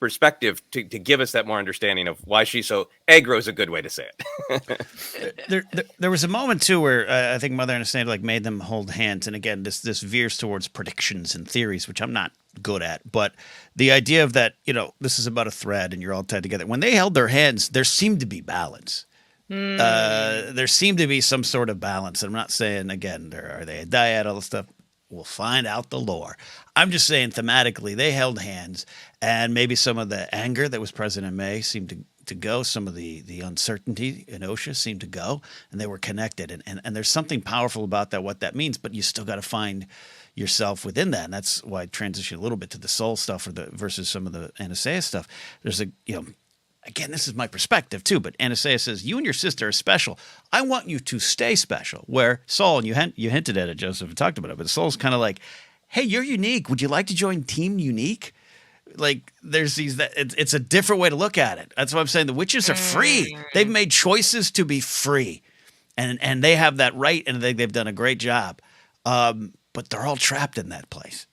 perspective to give us that more understanding of why she's so aggro is a good way to say it. there was a moment too where I think Mother Anastasia made them hold hands, and again this veers towards predictions and theories, which I'm not good at. But the idea of that, this is about a thread and you're all tied together. When they held their hands, there seemed to be balance. There seemed to be some sort of balance. I'm not saying again, are they a dyad, all this stuff. We'll find out the lore. I'm just saying thematically, they held hands, and maybe some of the anger that was present in May seemed to go. Some of the uncertainty in Osha seemed to go, and they were connected. And there's something powerful about that, what that means, but you still got to find yourself within that. And that's why I transition a little bit to the soul stuff versus some of the Anastasia stuff. There's again, this is my perspective too, but Anastasia says, you and your sister are special. I want you to stay special. Where Saul, and you hinted at it, Joseph, and talked about it, but Saul's kind of like, hey, you're unique. Would you like to join Team Unique? Like, there's it's a different way to look at it. That's what I'm saying. The witches are free. They've made choices to be free. And they have that right, and they've done a great job. But they're all trapped in that place.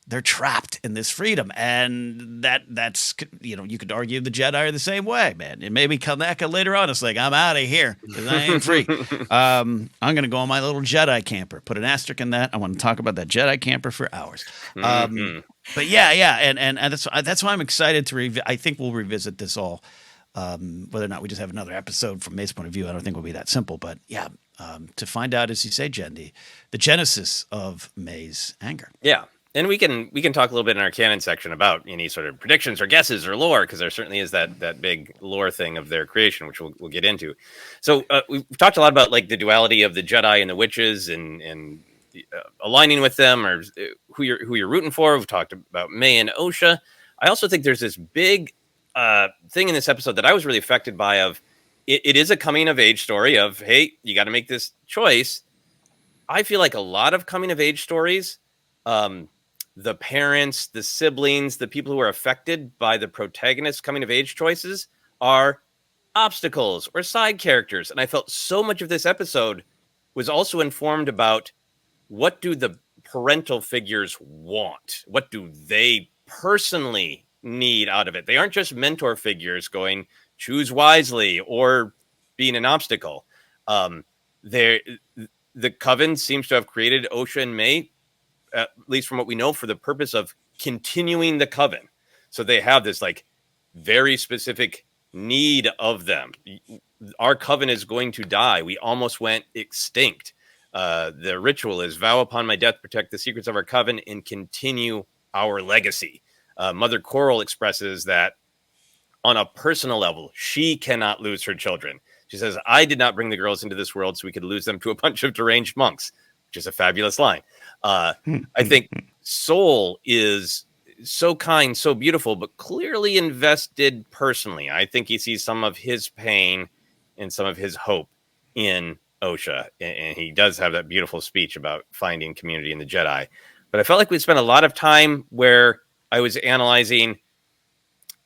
They're trapped in this freedom, and that's you could argue the Jedi are the same way, man. And maybe Kaneka later on is like, I'm out of here because I ain't free. I'm gonna go on my little Jedi camper. Put an asterisk in that. I want to talk about that Jedi camper for hours. But yeah, and that's why I'm excited to I think we'll revisit this all. Whether or not we just have another episode from May's point of view, I don't think will be that simple. But yeah, to find out, as you say, Jen, the genesis of May's anger. Yeah. And we can talk a little bit in our canon section about any sort of predictions or guesses or lore, because there certainly is that big lore thing of their creation, which we'll get into. So we've talked a lot about like the duality of the Jedi and the witches, and aligning with them, or who you're rooting for. We've talked about May and Osha. I also think there's this big thing in this episode that I was really affected by. It is a coming of age story of, hey, you got to make this choice. I feel like a lot of coming of age stories. The parents, the siblings, the people who are affected by the protagonist's coming of age choices are obstacles or side characters. And I felt so much of this episode was also informed about what do the parental figures want? What do they personally need out of it? They aren't just mentor figures going, choose wisely or being an obstacle. The Coven seems to have created Osha and May, at least from what we know, for the purpose of continuing the Coven. So they have this like very specific need of them. Our Coven is going to die. We almost went extinct. The ritual is vow upon my death, protect the secrets of our Coven and continue our legacy. Mother Coral expresses that on a personal level, she cannot lose her children. She says, I did not bring the girls into this world so we could lose them to a bunch of deranged monks, which is a fabulous line. I think Soul is so kind, so beautiful, but clearly invested personally. I think he sees some of his pain and some of his hope in Osha. And he does have that beautiful speech about finding community in the Jedi. But I felt like we spent a lot of time where I was analyzing,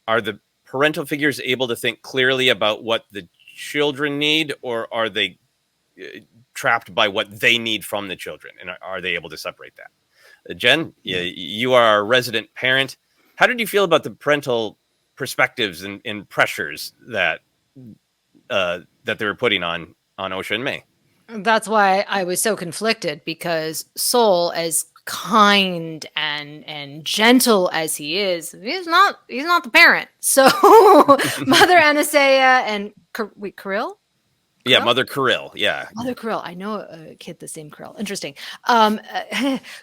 are the parental figures able to think clearly about what the children need, or are they trapped by what they need from the children? And are they able to separate that? Jen, you are a resident parent. How did you feel about the parental perspectives and pressures that they were putting on Osha and May? That's why I was so conflicted, because Soul, as kind and gentle as he is, he's not the parent. So Mother Anastasia and Kirill? Yeah, Mother Kirill. Yeah. Mother Kirill. I know a kid the same Kirill. Interesting.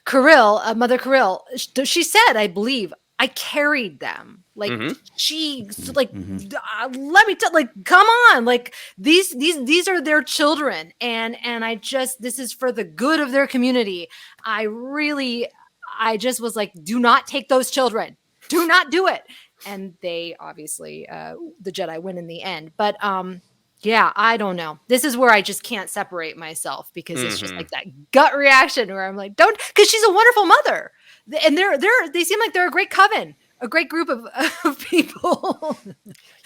Kirill, Mother Kirill, she said, I believe, I carried them. Like, she, like, let me tell, like, come on. Like, these are their children. And I just, this is for the good of their community. I just was like, do not take those children. Do not do it. And they obviously, the Jedi win in the end. But, yeah, I don't know. This is where I just can't separate myself, because it's just like that gut reaction where I'm like, don't, because she's a wonderful mother, and they seem like they're a great coven, a great group of people.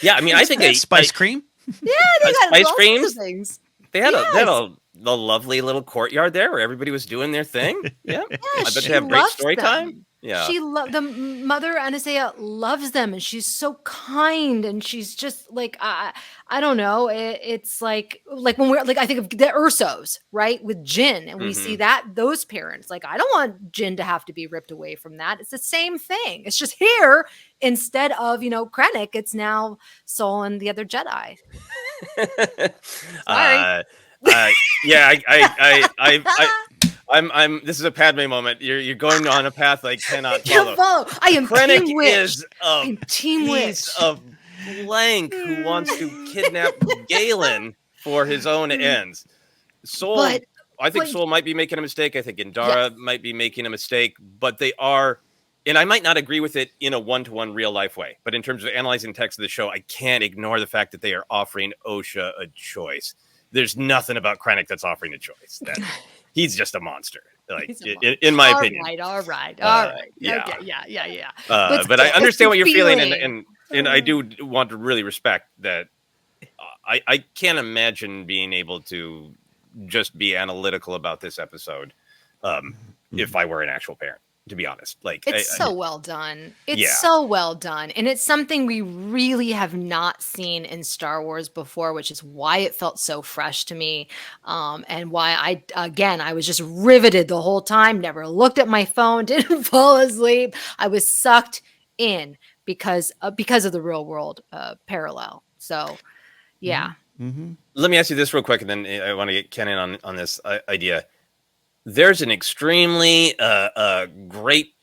Yeah, I mean, I think spice cream. Yeah, they got spice creams. Things. They had a lovely little courtyard there where everybody was doing their thing. Yeah, I bet they have great story time. Yeah, she the Mother Anastasia loves them, and she's so kind, and she's just like, I don't know. It's like when we're like, I think of the Ursos, right, with Jin, and we see those parents. Like, I don't want Jin to have to be ripped away from that. It's the same thing. It's just here, instead of Krennic, it's now Soul and the other Jedi. Sorry. I'm. This is a Padme moment. You're going on a path I cannot follow. I am Krennic Team Witch. is a piece of blank who wants to kidnap Galen for his own ends. Soul, I think Soul might be making a mistake. I think Indara might be making a mistake. But they are and I might not agree with it in a one-to-one real life way, but in terms of analyzing text of the show, I can't ignore the fact that they are offering Osha a choice. There's nothing about Krennic that's offering a choice. That he's just a monster, like in my opinion. All right. Yeah. Okay, yeah. But I understand what you're feeling, and I do want to really respect that. I can't imagine being able to just be analytical about this episode if I were an actual parent. To be honest, like it's so well done. It's so well done. And it's something we really have not seen in Star Wars before, which is why it felt so fresh to me. And why I was just riveted the whole time, never looked at my phone, didn't fall asleep. I was sucked in because of the real world parallel. So yeah. Mm-hmm. Let me ask you this real quick, and then I want to get Ken in on this idea. There's an extremely great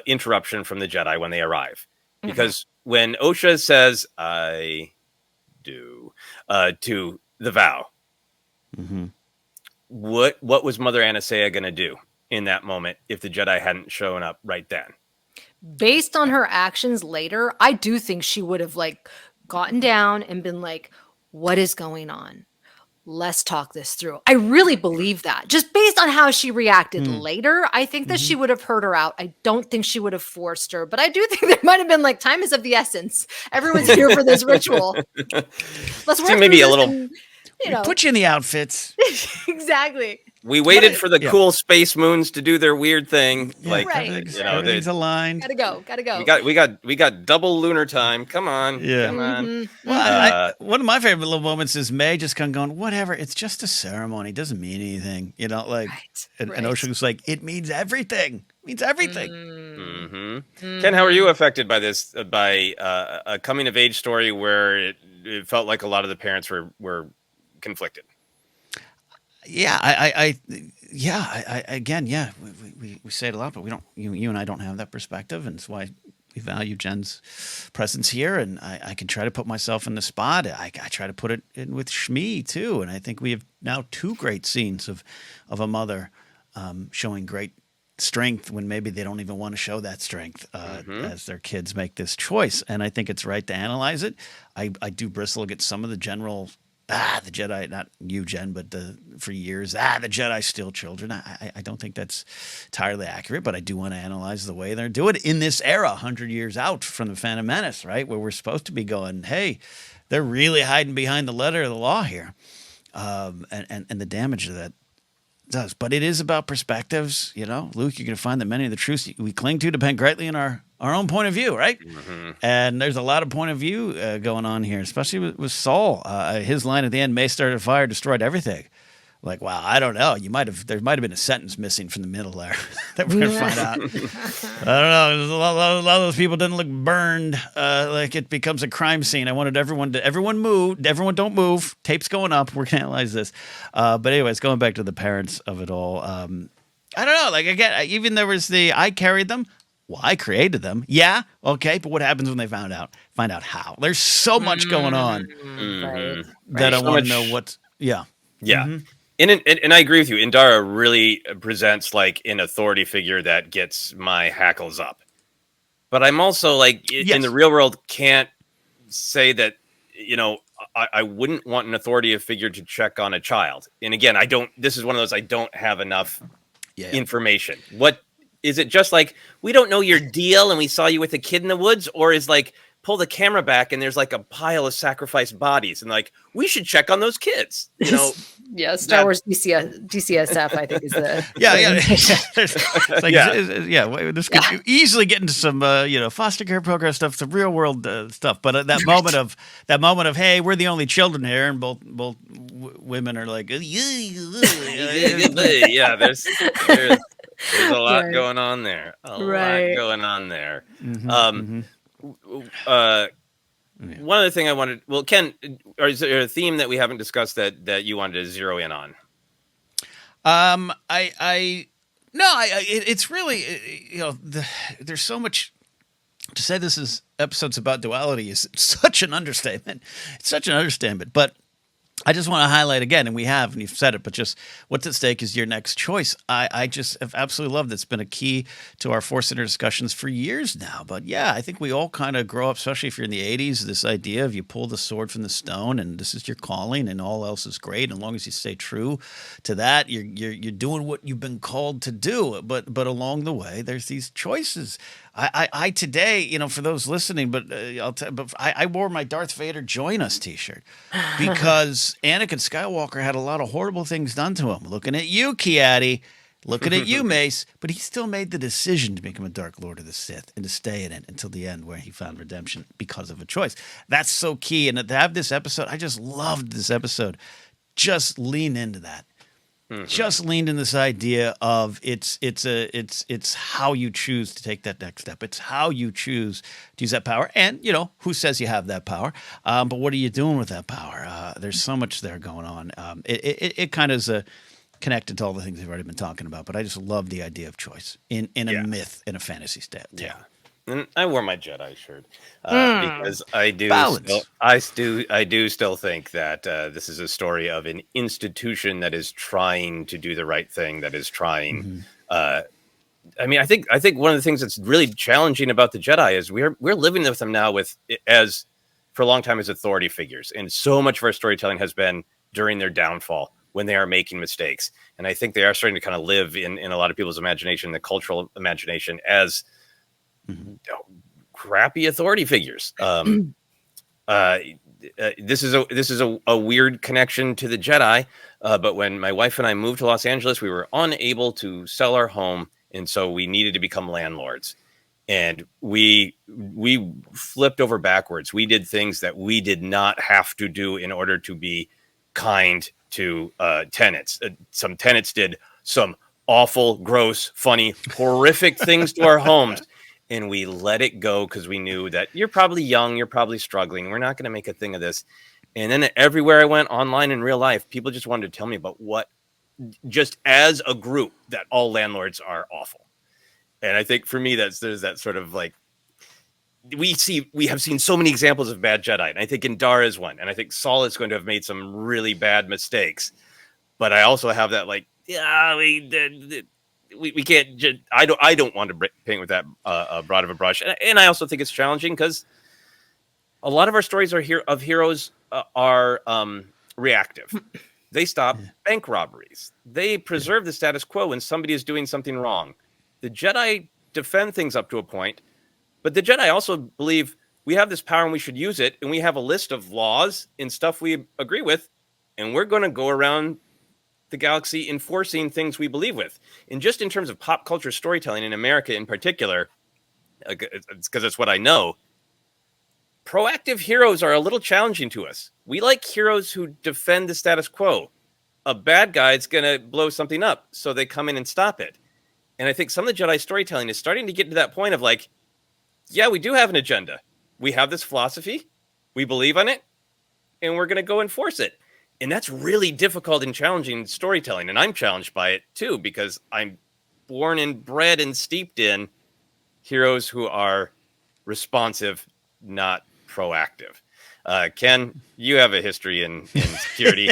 interruption from the Jedi when they arrive, because when Osha says "I do" to the vow, what was Mother Anastasia going to do in that moment if the Jedi hadn't shown up right then? Based on her actions later, I do think she would have like gotten down and been like, "What is going on? Let's talk this through." I really believe that. Just based on how she reacted later, I think that she would have heard her out. I don't think she would have forced her, but I do think there might have been like, time is of the essence. Everyone's here for this ritual. Let's work maybe a little. And, put you in the outfits. Exactly. We waited for the cool space moons to do their weird thing. Yeah, like everything's aligned. Gotta go. We got double lunar time. Come on. Yeah. Come on. Well, one of my favorite little moments is May just kind of going, whatever, it's just a ceremony. It doesn't mean anything. And Osha was like, it means everything. It means everything. Ken, how are you affected by this, by a coming of age story where it felt like a lot of the parents were conflicted? Yeah, I we say it a lot, but we don't. You and I don't have that perspective, and that's why we value Jen's presence here. And I can try to put myself in the spot. I try to put it in with Shmi too, and I think we have now two great scenes of a mother showing great strength when maybe they don't even want to show that strength as their kids make this choice. And I think it's right to analyze it. I do bristle against some of the general. The Jedi, not you, Jen, but for years, the Jedi steal children. I don't think that's entirely accurate, but I do want to analyze the way they're doing it in this era, 100 years out from the Phantom Menace, right? Where we're supposed to be going, hey, they're really hiding behind the letter of the law here. And the damage that does. But it is about perspectives, Luke, you're going to find that many of the truths we cling to depend greatly on our own point of view, right? And there's a lot of point of view going on here, especially with Saul. His line at the end, "May started a fire, destroyed everything." Like, wow, I don't know. There might have been a sentence missing from the middle there that we're gonna find out. I don't know. There's a lot of those people didn't look burned. Like it becomes a crime scene. I wanted everyone move. Everyone don't move. Tape's going up. We're gonna analyze this. But anyways, going back to the parents of it all. I don't know. Like again, even there was I carried them. Well, I created them. Yeah, okay, but what happens when they find out how? There's so much going on that I want to know what's. Yeah. And I agree with you. Indara really presents like an authority figure that gets my hackles up. But I'm also like in the real world can't say that I wouldn't want an authority figure to check on a child. And again, I don't. This is one of those I don't have enough information. What is it? Just like we don't know your deal, and we saw you with a kid in the woods, or is like pull the camera back and there's like a pile of sacrificed bodies, and like we should check on those kids. Yeah, Star Wars DCSF, I think is the This could easily get into some foster care program stuff, some real world stuff. But that moment of hey, we're the only children here, and both women are like, yeah, there's a lot going on there. A lot going on there. One other thing I wanted. Well, Ken, is there a theme that we haven't discussed that you wanted to zero in on? It's really there's so much to say. This is episodes about duality is such an understatement. It's such an understatement, but I just want to highlight again, and we have, and you've said it, but just what's at stake is your next choice. I just have absolutely loved it. It's been a key to our ForceCenter discussions for years now. But yeah, I think we all kind of grow up, especially if you're in the 80s, this idea of you pull the sword from the stone and this is your calling and all else is great. And as long as you stay true to that, you're doing what you've been called to do. But along the way, there's these choices. I today, for those listening, but I wore my Darth Vader Join Us t-shirt because Anakin Skywalker had a lot of horrible things done to him. Looking at you, Kiadi. Looking at you, Mace. But he still made the decision to become a Dark Lord of the Sith and to stay in it until the end where he found redemption because of a choice. That's so key. And to have this episode, I just loved this episode. Just lean into that. Just leaned in this idea of it's how you choose to take that next step. It's how you choose to use that power. And, who says you have that power? But what are you doing with that power? There's so much there going on. It kind of is connected to all the things we've already been talking about. But I just love the idea of choice in a myth, in a fantasy tale. Yeah. And I wore my Jedi shirt because I do still think that this is a story of an institution that is trying to do the right thing, that is trying. I think one of the things that's really challenging about the Jedi is we're living with them now as for a long time as authority figures, and so much of our storytelling has been during their downfall when they are making mistakes, and I think they are starting to kind of live in a lot of people's imagination, the cultural imagination, as crappy authority figures. This is a weird connection to the Jedi. But when my wife and I moved to Los Angeles, we were unable to sell our home, and so we needed to become landlords. And we flipped over backwards. We did things that we did not have to do in order to be kind to tenants. Some tenants did some awful, gross, funny, horrific things to our homes. And we let it go because we knew that you're probably young, you're probably struggling. We're not going to make a thing of this. And then everywhere I went, online in real life, people just wanted to tell me about just as a group, that all landlords are awful. And I think for me, there's that sort of like, we have seen so many examples of bad Jedi. And I think Indara is one. And I think Saul is going to have made some really bad mistakes. But I also have that like, we can't. I don't want to paint with that broad of a brush, and I also think it's challenging because a lot of our stories of heroes are reactive. They stop bank robberies. They preserve the status quo when somebody is doing something wrong. The Jedi defend things up to a point, but the Jedi also believe we have this power and we should use it, and we have a list of laws and stuff we agree with, and we're going to go around the galaxy enforcing things we believe with. And just in terms of pop culture storytelling in America in particular, it's because it's what I know, proactive heroes are a little challenging to us. We like heroes who defend the status quo. A bad guy is going to blow something up, so they come in and stop it. And I think some of the Jedi storytelling is starting to get to that point of like, yeah, we do have an agenda. We have this philosophy. We believe on it, and we're going to go enforce it. And that's really difficult and challenging storytelling. And I'm challenged by it, too, because I'm born and bred and steeped in heroes who are responsive, not proactive. Ken, you have a history in security.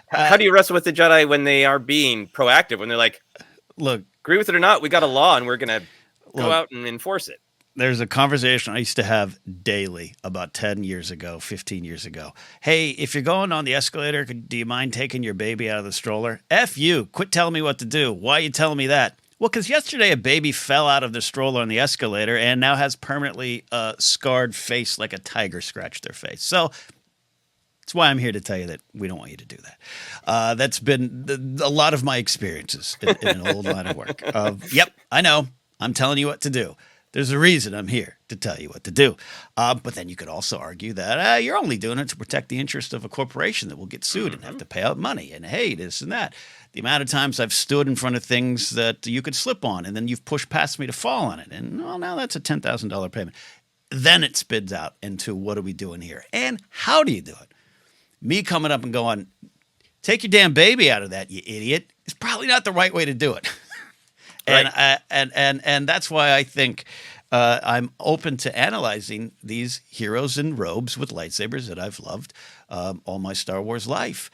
How do you wrestle with the Jedi when they are being proactive, when they're like, look, agree with it or not, we got a law and we're going to go out and enforce it? There's a conversation I used to have daily about 10 years ago, 15 years ago. Hey, if you're going on the escalator, do you mind taking your baby out of the stroller? F you. Quit telling me what to do. Why are you telling me that? Well, because yesterday a baby fell out of the stroller on the escalator and now has permanently scarred face like a tiger scratched their face. So that's why I'm here to tell you that we don't want you to do that. That's been a lot of my experiences in an old line of work. Yep, I know. I'm telling you what to do. There's a reason I'm here to tell you what to do. But then you could also argue that you're only doing it to protect the interest of a corporation that will get sued and have to pay out money and, hey, this and that. The amount of times I've stood in front of things that you could slip on and then you've pushed past me to fall on it. And, well, now that's a $10,000 payment. Then it spits out into what are we doing here? And how do you do it? Me coming up and going, take your damn baby out of that, you idiot, is probably not the right way to do it. Right. And that's why I think I'm open to analyzing these heroes in robes with lightsabers that I've loved all my Star Wars life.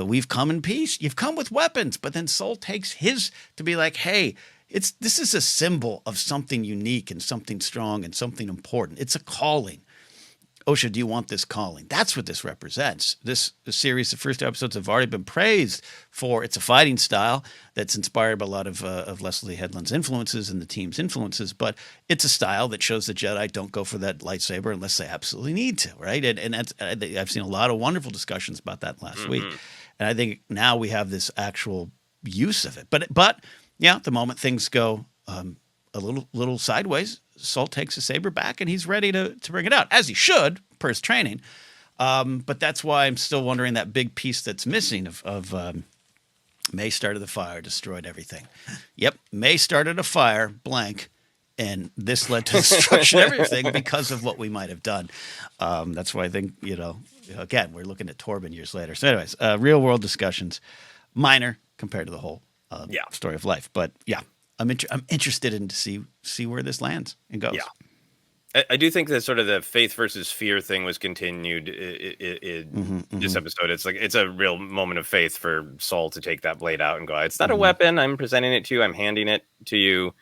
We've come in peace. You've come with weapons, but then Soul takes his to be like, hey, this is a symbol of something unique and something strong and something important. It's a calling. Osha, do you want this calling? That's what this represents. This series, the first episodes have already been praised for. It's a fighting style that's inspired by a lot of Leslie Headland's influences and the team's influences, but it's a style that shows the Jedi don't go for that lightsaber unless they absolutely need to, right? And that's, I've seen a lot of wonderful discussions about that last week, and I think now we have this actual use of it. But yeah, the moment things go a little sideways, Salt takes his saber back and he's ready to bring it out, as he should per his training. But that's why I'm still wondering that big piece that's missing of May started the fire, destroyed everything. Yep, May started a fire, blank, and this led to destruction of everything because of what we might have done. That's why I think, again, we're looking at Torben years later. So anyways, real world discussions, minor compared to the whole story of life. But yeah. I'm interested in to see where this lands and goes. Yeah, I do think that sort of the faith versus fear thing was continued in this episode. It's like it's a real moment of faith for Saul to take that blade out and go, "It's not a weapon. I'm presenting it to you. I'm handing it to you."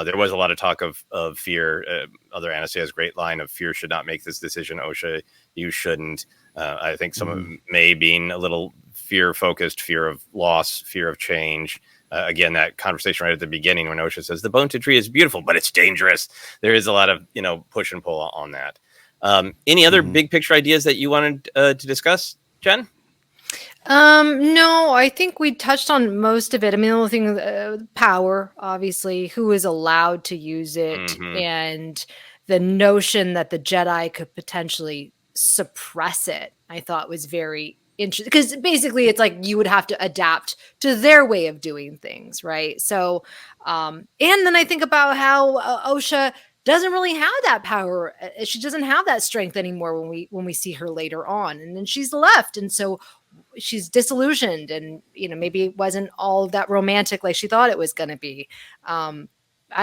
There was a lot of talk of fear. Other Anastasia has a great line of fear should not make this decision. Osha, you shouldn't. I think some of it may being a little fear focused, fear of loss, fear of change. Again, that conversation right at the beginning when Osha says the bone-to tree is beautiful, but it's dangerous. There is a lot of push and pull on that. Any other big picture ideas that you wanted to discuss, Jen? No, I think we touched on most of it. I mean, the only thing, power, obviously, who is allowed to use it, and the notion that the Jedi could potentially suppress it, I thought was very interesting, because basically it's like you would have to adapt to their way of doing things, right? So, and then I think about how Osha doesn't really have that power. She doesn't have that strength anymore when we see her later on, and then she's left, and so she's disillusioned, and maybe it wasn't all that romantic like she thought it was going to be. I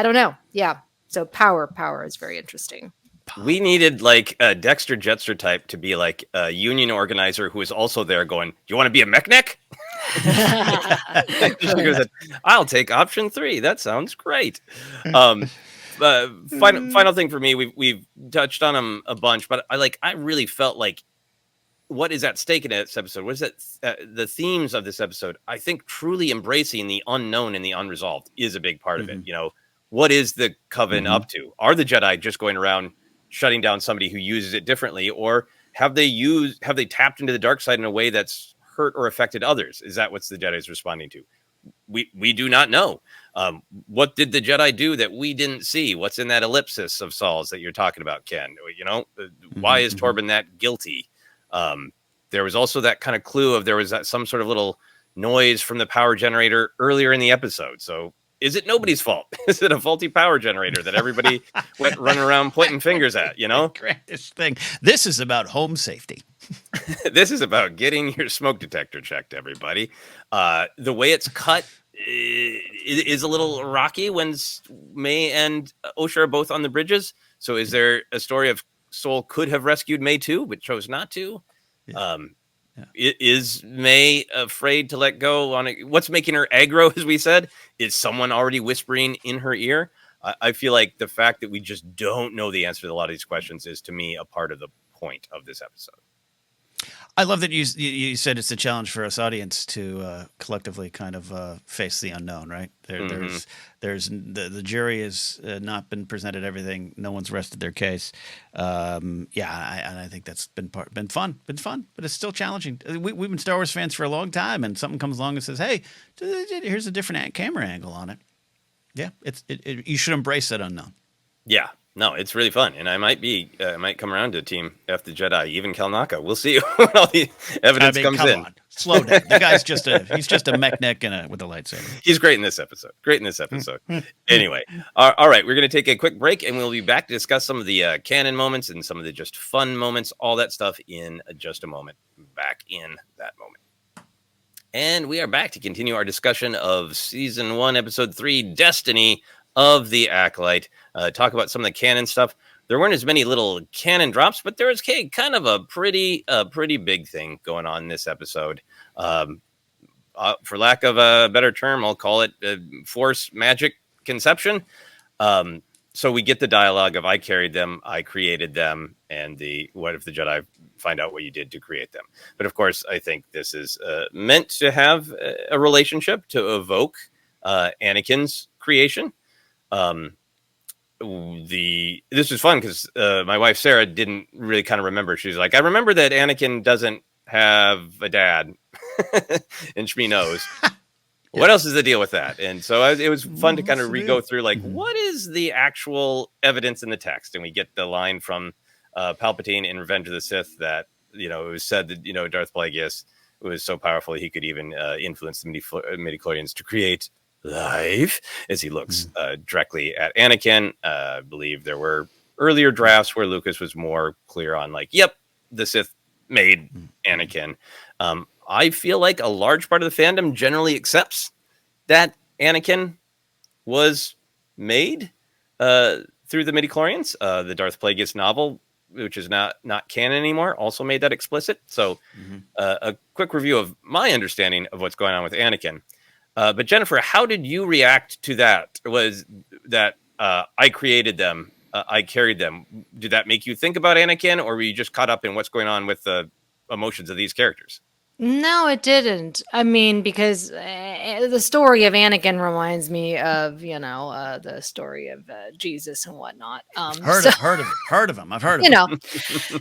don't know. Yeah. So power is very interesting. We needed like a Dexter Jetster type to be like a union organizer who is also there going, "Do you want to be a mechanic?" She goes, "I'll take option 3. That sounds great." Final thing for me, we've touched on them a bunch, but I really felt like what is at stake in this episode? What is that? The themes of this episode, I think, truly embracing the unknown and the unresolved is a big part of it. What is the Coven up to? Are the Jedi just going around shutting down somebody who uses it differently, or have they tapped into the dark side in a way that's hurt or affected others? Is that what the Jedi is responding to? We do not know. What did the Jedi do that we didn't see? What's in that ellipsis of Saul's that you're talking about, Ken? Why is Torben that guilty? There was also that kind of clue of there was some sort of little noise from the power generator earlier in the episode. So is it nobody's fault? Is it a faulty power generator that everybody went running around pointing fingers at, Grandest thing. This is about home safety. This is about getting your smoke detector checked, everybody. The way it's cut is a little rocky when May and Osha are both on the bridges. So is there a story of Soul could have rescued May too, but chose not to? Is May afraid to let go on it? What's making her aggro, as we said? Is someone already whispering in her ear? I feel like the fact that we just don't know the answer to a lot of these questions is, to me, a part of the point of this episode. I love that you said it's a challenge for us audience to collectively kind of face the unknown, right? There's the jury has not been presented everything. No one's rested their case. And I think that's been fun, but it's still challenging. We've been Star Wars fans for a long time, and something comes along and says, "Hey, here's a different camera angle on it." Yeah, you should embrace that unknown. Yeah. No, it's really fun, and I might come around to Team F the Jedi, even Kalnaka. We'll see when all the evidence comes in. On. Slow down. The guy's he's just a mech neck with a lightsaber. He's great in this episode. Anyway, all right, we're going to take a quick break, and we'll be back to discuss some of the canon moments and some of the just fun moments, all that stuff in just a moment. Back in that moment. And we are back to continue our discussion of Season 1, Episode 3, Destiny of the Acolyte. Talk about some of the canon stuff. There weren't as many little canon drops, but there was kind of a pretty big thing going on in this episode. For lack of a better term, I'll call it Force magic conception. So we get the dialogue of I carried them, I created them, and the what if the Jedi find out what you did to create them. But of course, I think this is meant to have a relationship to evoke Anakin's creation. This was fun because my wife Sarah didn't really kind of remember. She was like, I remember that Anakin doesn't have a dad, and Shmi knows. What else is the deal with that? And so it was fun to kind of go through, like, what is the actual evidence in the text? And we get the line from Palpatine in Revenge of the Sith that, it was said that, Darth Plagueis was so powerful he could even influence the midichlorians to create life, as he looks directly at Anakin. I believe there were earlier drafts where Lucas was more clear on, like, yep, the Sith made Anakin. I feel like a large part of the fandom generally accepts that Anakin was made through the midichlorians. The Darth Plagueis novel, which is not canon anymore, also made that explicit. So a quick review of my understanding of what's going on with Anakin. But Jennifer, how did you react to that? Was that I created them, I carried them? Did that make you think about Anakin, or were you just caught up in what's going on with the emotions of these characters? No, it didn't. I mean, because the story of Anakin reminds me of, the story of Jesus and whatnot. Heard of him. I've heard of him.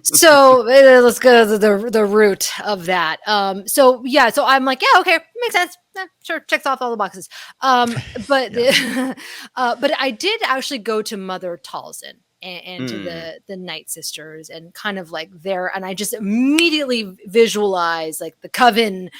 So let's go to the root of that. So I'm like, yeah, okay, makes sense. Sure, checks off all the boxes. But I did actually go to Mother Talzin and to the Night Sisters and kind of like there, and I just immediately visualized like the Coven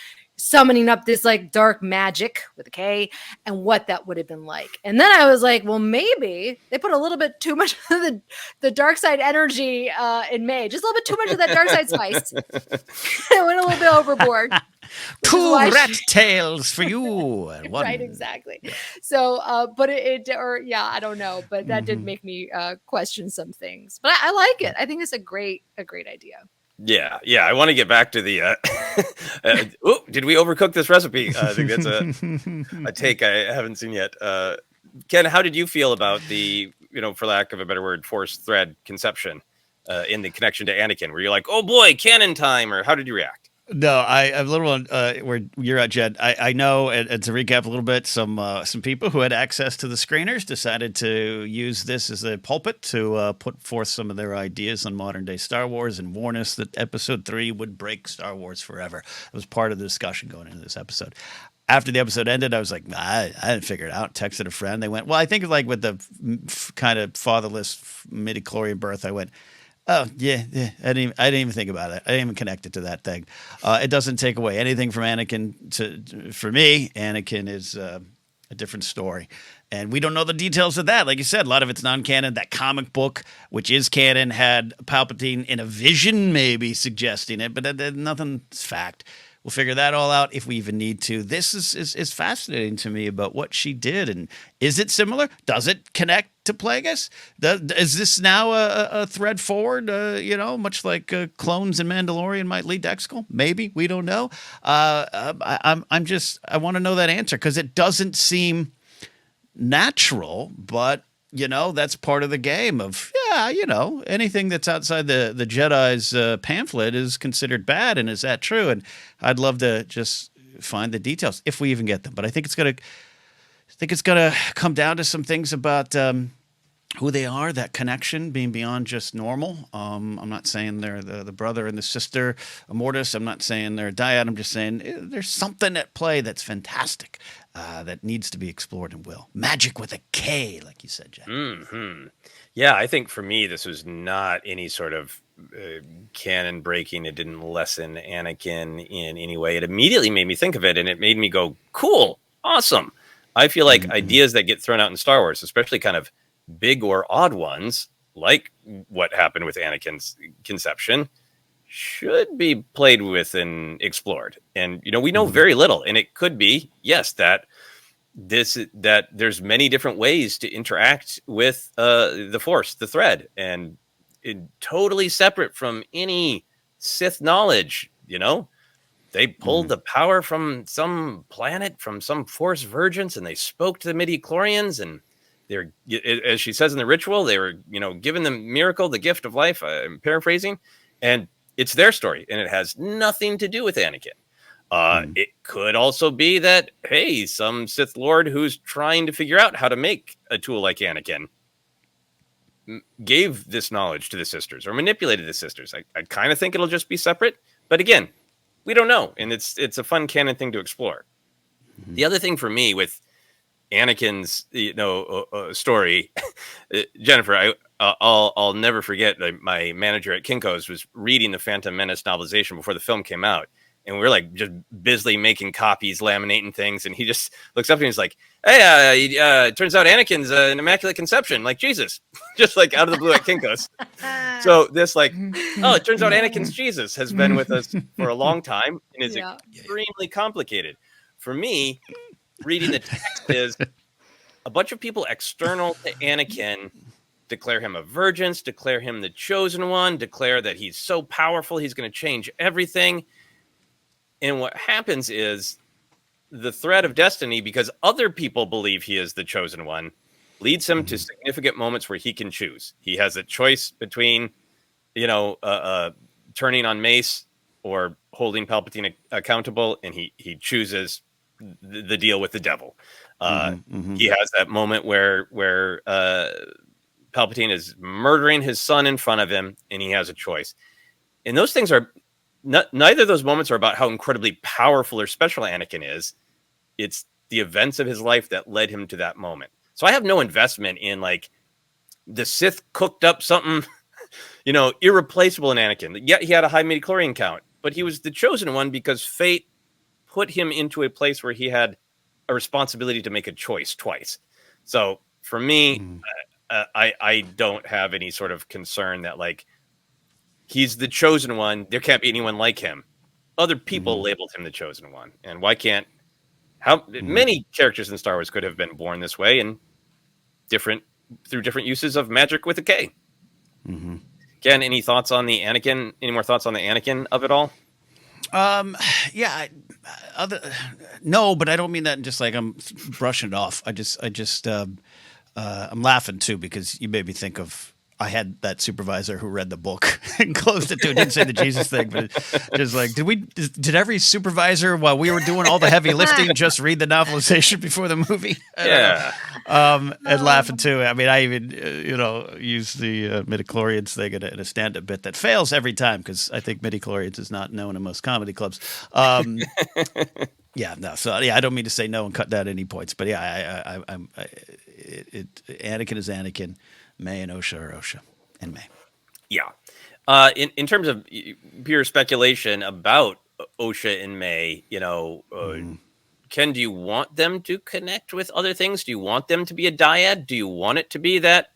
summoning up this like dark magic with a K and what that would have been like. And then I was like, well, maybe they put a little bit too much of the dark side energy in May, just a little bit too much of that dark side spice. It went a little bit overboard. Two rat tails for you. Right, exactly. So, but I don't know, but that did make me question some things. But I like it. I think it's a great idea. Yeah. I want to get back to the. Did we overcook this recipe? I think that's a take I haven't seen yet. Ken, how did you feel about the, for lack of a better word, force thread conception in the connection to Anakin? Were you like, oh boy, canon time, or how did you react? No, I'm a little on where you're at, Jed. I know, and to recap a little bit, some people who had access to the screeners decided to use this as a pulpit to put forth some of their ideas on modern day Star Wars and warn us that Episode 3 would break Star Wars forever. It was part of the discussion going into this episode. After the episode ended, I was like, I didn't figure it out. Texted a friend. They went, well, I think like with the kind of fatherless midichlorian birth, I went, oh, yeah. I didn't even think about it. I didn't even connect it to that thing. It doesn't take away anything from Anakin. For me, Anakin is a different story. And we don't know the details of that. Like you said, a lot of it's non-canon. That comic book, which is canon, had Palpatine in a vision maybe suggesting it, but nothing's fact. We'll figure that all out if we even need to. This is fascinating to me about what she did. And is it similar? Does it connect to Plagueis? Is this now a thread forward, much like clones and Mandalorian might lead to Exegol? Maybe. We don't know. I want to know that answer because it doesn't seem natural, but that's part of the game of, anything that's outside the Jedi's pamphlet is considered bad. And is that true? And I'd love to just find the details if we even get them. But I think it's going to come down to some things about who they are, that connection being beyond just normal. I'm not saying they're the brother and the sister Immortus. I'm not saying they're a dyad. I'm just saying there's something at play that's fantastic that needs to be explored and will. Magic with a K, like you said, Jack. Mm-hmm. Yeah, I think for me, this was not any sort of canon breaking. It didn't lessen Anakin in any way. It immediately made me think of it, and it made me go, cool, awesome. I feel like ideas that get thrown out in Star Wars, especially kind of big or odd ones, like what happened with Anakin's conception, should be played with and explored. And, we know very little. And it could be, yes, that that there's many different ways to interact with the Force, the thread, and totally separate from any Sith knowledge. They pulled the power from some planet, from some Force virgins, and they spoke to the midi-chlorians, and they're, as she says in the ritual, they were, given the miracle, the gift of life. I'm paraphrasing, and it's their story, and it has nothing to do with Anakin. It could also be that, hey, some Sith Lord who's trying to figure out how to make a tool like Anakin gave this knowledge to the sisters or manipulated the sisters. I kind of think it'll just be separate, but again, we don't know, and it's a fun canon thing to explore. The other thing for me with Anakin's story, Jennifer, I'll never forget. My manager at Kinko's was reading the Phantom Menace novelization before the film came out, and we were like just busily making copies, laminating things, and he just looks up and he's like, "Hey, it turns out Anakin's an immaculate conception, like Jesus," just like out of the blue at Kinko's. So this it turns out Anakin's Jesus has been with us for a long time and is extremely complicated. For me, reading the text is a bunch of people external to Anakin declare him a virgin, declare him the chosen one, declare that he's so powerful, he's going to change everything. And what happens is the thread of destiny, because other people believe he is the chosen one, leads him to significant moments where he can choose. He has a choice between, turning on Mace or holding Palpatine accountable, and he chooses the deal with the devil. He has that moment where Palpatine is murdering his son in front of him, and he has a choice. And those things are neither of those moments are about how incredibly powerful or special Anakin is. It's the events of his life that led him to that moment. So I have no investment in the Sith cooked up something, irreplaceable in Anakin. Yeah, he had a high midi-chlorian count, but he was the chosen one because fate put him into a place where he had a responsibility to make a choice twice. So for me, I don't have any sort of concern that he's the chosen one. There can't be anyone like him. Other people labeled him the chosen one. And why can't many characters in Star Wars could have been born this way and through different uses of magic with a K. Ken, any thoughts on the Anakin? Any more thoughts on the Anakin of it all? No, but I don't mean that in just I'm brushing it off. I'm laughing too because you made me think of, I had that supervisor who read the book and closed it to it. Didn't say the Jesus thing, but just did every supervisor while we were doing all the heavy lifting just read the novelization before the movie? Yeah. And laughing too. I mean, I even, use the midichlorians thing in a stand-up bit that fails every time because I think midichlorians is not known in most comedy clubs. Yeah, no. So I don't mean to say no and cut down any points, but yeah, Anakin is Anakin. May and Osha are Osha, and May. Yeah. In terms of pure speculation about Osha and May, Ken, do you want them to connect with other things? Do you want them to be a dyad? Do you want it to be that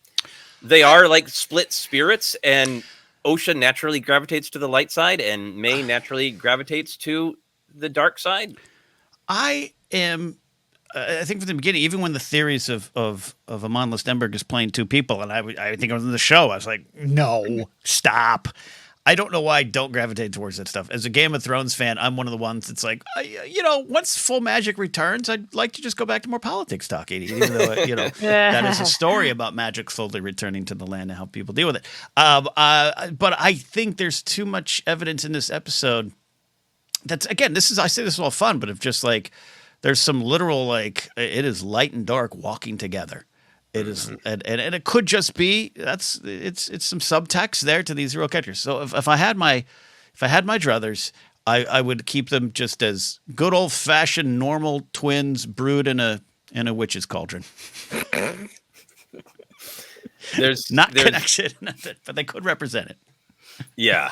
they are split spirits and Osha naturally gravitates to the light side and May naturally gravitates to the dark side? I think from the beginning, even when the theories of Amon Listenberg is playing two people, and I think I was in the show, I was like, no, stop. I don't know why I don't gravitate towards that stuff. As a Game of Thrones fan, I'm one of the ones that's once full magic returns, I'd like to just go back to more politics talking, even though, that is a story about magic slowly returning to the land and how people deal with it. But I think there's too much evidence in this episode that's, again, I say this is all fun, but if just there's some literal it is light and dark walking together. It is, and it could just be it's some subtext there to these real characters. So if I had my druthers, I would keep them just as good old fashioned normal twins brewed in a witch's cauldron. There's connection, but they could represent it. Yeah,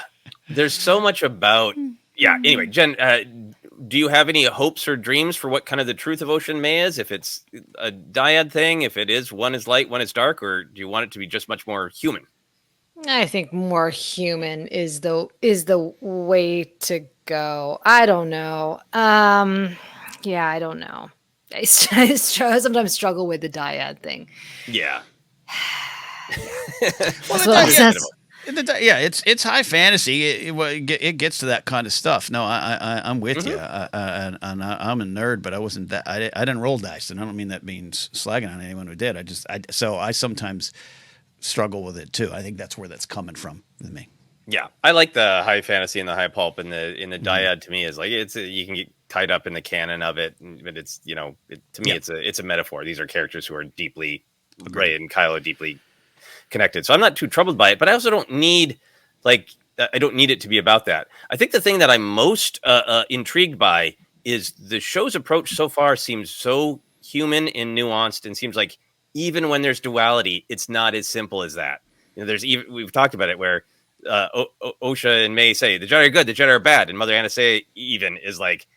there's so much about. Yeah. Anyway, Jen, do you have any hopes or dreams for what kind of the truth of Ocean May is? If it's a dyad thing, if it is one is light, one is dark, or do you want it to be just much more human? I think more human is the way to go. I don't know. Yeah, I don't know. I sometimes struggle with the dyad thing. Yeah. It's high fantasy. It gets to that kind of stuff. No, I'm with you. And I'm a nerd, but I wasn't that. I didn't roll dice, and I don't mean that means slagging on anyone who did. So I sometimes struggle with it too. I think that's where that's coming from with me. Yeah, I like the high fantasy and the high pulp, and the dyad to me is like you can get tied up in the canon of it, but it's to me it's a metaphor. These are characters who are deeply Rey and Kylo deeply connected, so I'm not too troubled by it. But I also don't need I don't need it to be about that. I think the thing that I'm most intrigued by is the show's approach so far seems so human and nuanced, and seems like even when there's duality, it's not as simple as that. We've talked about it where Osha and May say the Jedi are good, the Jedi are bad, and Mother Anastasia even is like,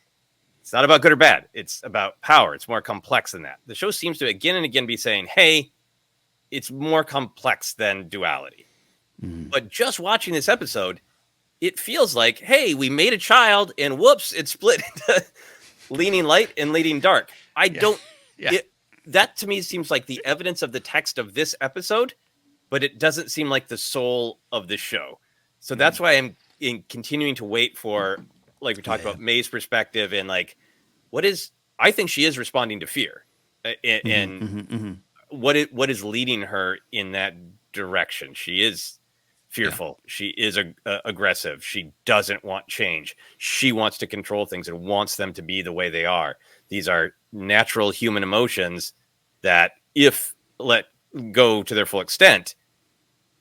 it's not about good or bad, it's about power. It's more complex than that. The show seems to again and again be saying, hey, it's more complex than duality. But just watching this episode, it feels like, hey, we made a child and whoops, it split into leaning light and leaning dark. That to me seems like the evidence of the text of this episode, but it doesn't seem like the soul of the show. So that's why I'm continuing to wait for, like we talked about, May's perspective and I think she is responding to fear, and what is leading her in that direction. She is fearful. Yeah. She is aggressive. She doesn't want change. She wants to control things and wants them to be the way they are. These are natural human emotions that, if let go to their full extent,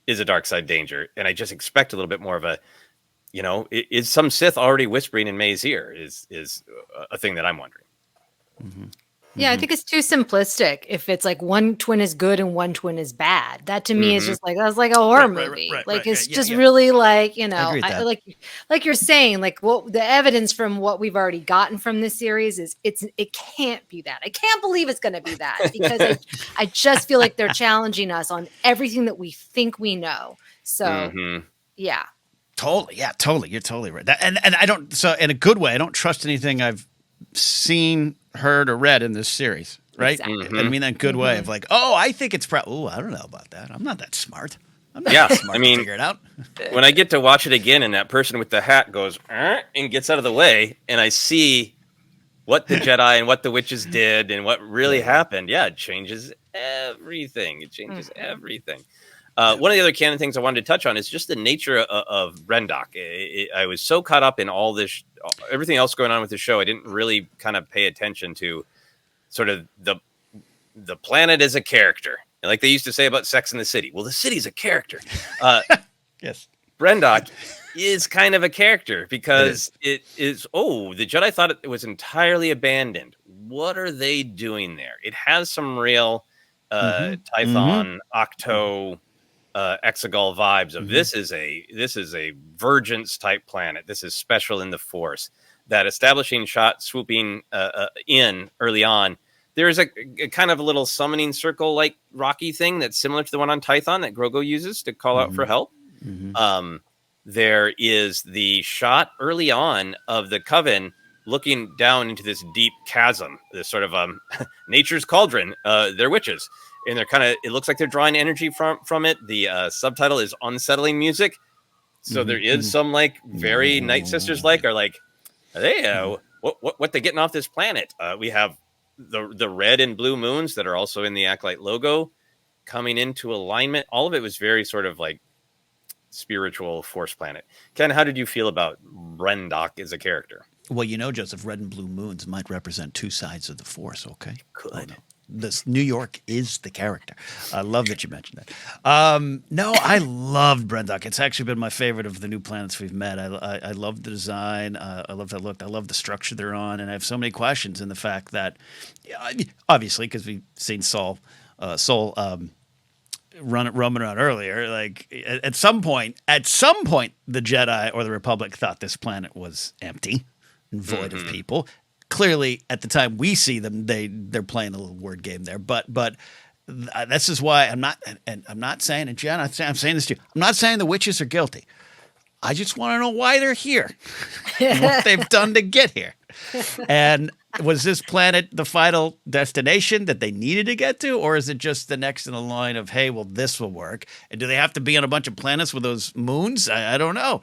is a dark side danger. And I just expect a little bit more of a, is some Sith already whispering in May's ear is a thing that I'm wondering. Yeah, I think it's too simplistic. If it's like one twin is good and one twin is bad, that to me is just like, that's like a horror movie. It's just really like, like you're saying, like the evidence from what we've already gotten from this series is it can't be that. I can't believe it's going to be that, because I just feel like they're challenging us on everything that we think we know. So yeah. Totally. Yeah, totally. You're totally right. And I don't, so in a good way, I don't trust anything I've seen, heard, or read in this series, right? Exactly. I mean that good way of like, I think it's I don't know about that. I'm not that smart. I'm not that smart to figure it out. When I get to watch it again and that person with the hat goes and gets out of the way, and I see what the Jedi and what the witches did and what really happened, it changes everything. It changes everything. One of the other canon things I wanted to touch on is just the nature of Brendok. I was so caught up in all this, everything else going on with the show, I didn't really kind of pay attention to sort of the planet as a character. Like they used to say about Sex and the City. Well, the city's a character. Yes. Brendok is kind of a character because it is, the Jedi thought it was entirely abandoned. What are they doing there? It has some real Tython, Octo, Exegol vibes of this is a Vergence type planet. This is special in the Force. That establishing shot swooping in early on. There's a kind of a little summoning circle like Rocky thing that's similar to the one on Tython that Grogu uses to call out for help. There is the shot early on of the Coven looking down into this deep chasm, this sort of nature's cauldron. They're witches. And they're kind of, it looks like they're drawing energy from it. The subtitle is unsettling music. So there is some like very Night Sisters like, are they, what they getting off this planet? We have the red and blue moons that are also in the Acolyte logo coming into alignment. All of it was very sort of like spiritual Force planet. Ken, how did you feel about Brendok as a character? Well, Joseph, red and blue moons might represent two sides of the Force. Okay. Good. This New York is the character. I love that you mentioned that. No, I loved Brendok. It's actually been my favorite of the new planets we've met. I love the design. I love that look. I love the structure they're on. And I have so many questions in the fact that, obviously, because we've seen Soul roaming around earlier. Like at some point, the Jedi or the Republic thought this planet was empty and void of people. Clearly, at the time we see them, they're playing a little word game there. But this is why I'm not saying, and Jen, I'm saying this to you. I'm not saying the witches are guilty. I just want to know why they're here, and what they've done to get here. And Was this planet the final destination that they needed to get to, or is it just the next in the line of, hey, well, this will work? And do they have to be on a bunch of planets with those moons? I don't know.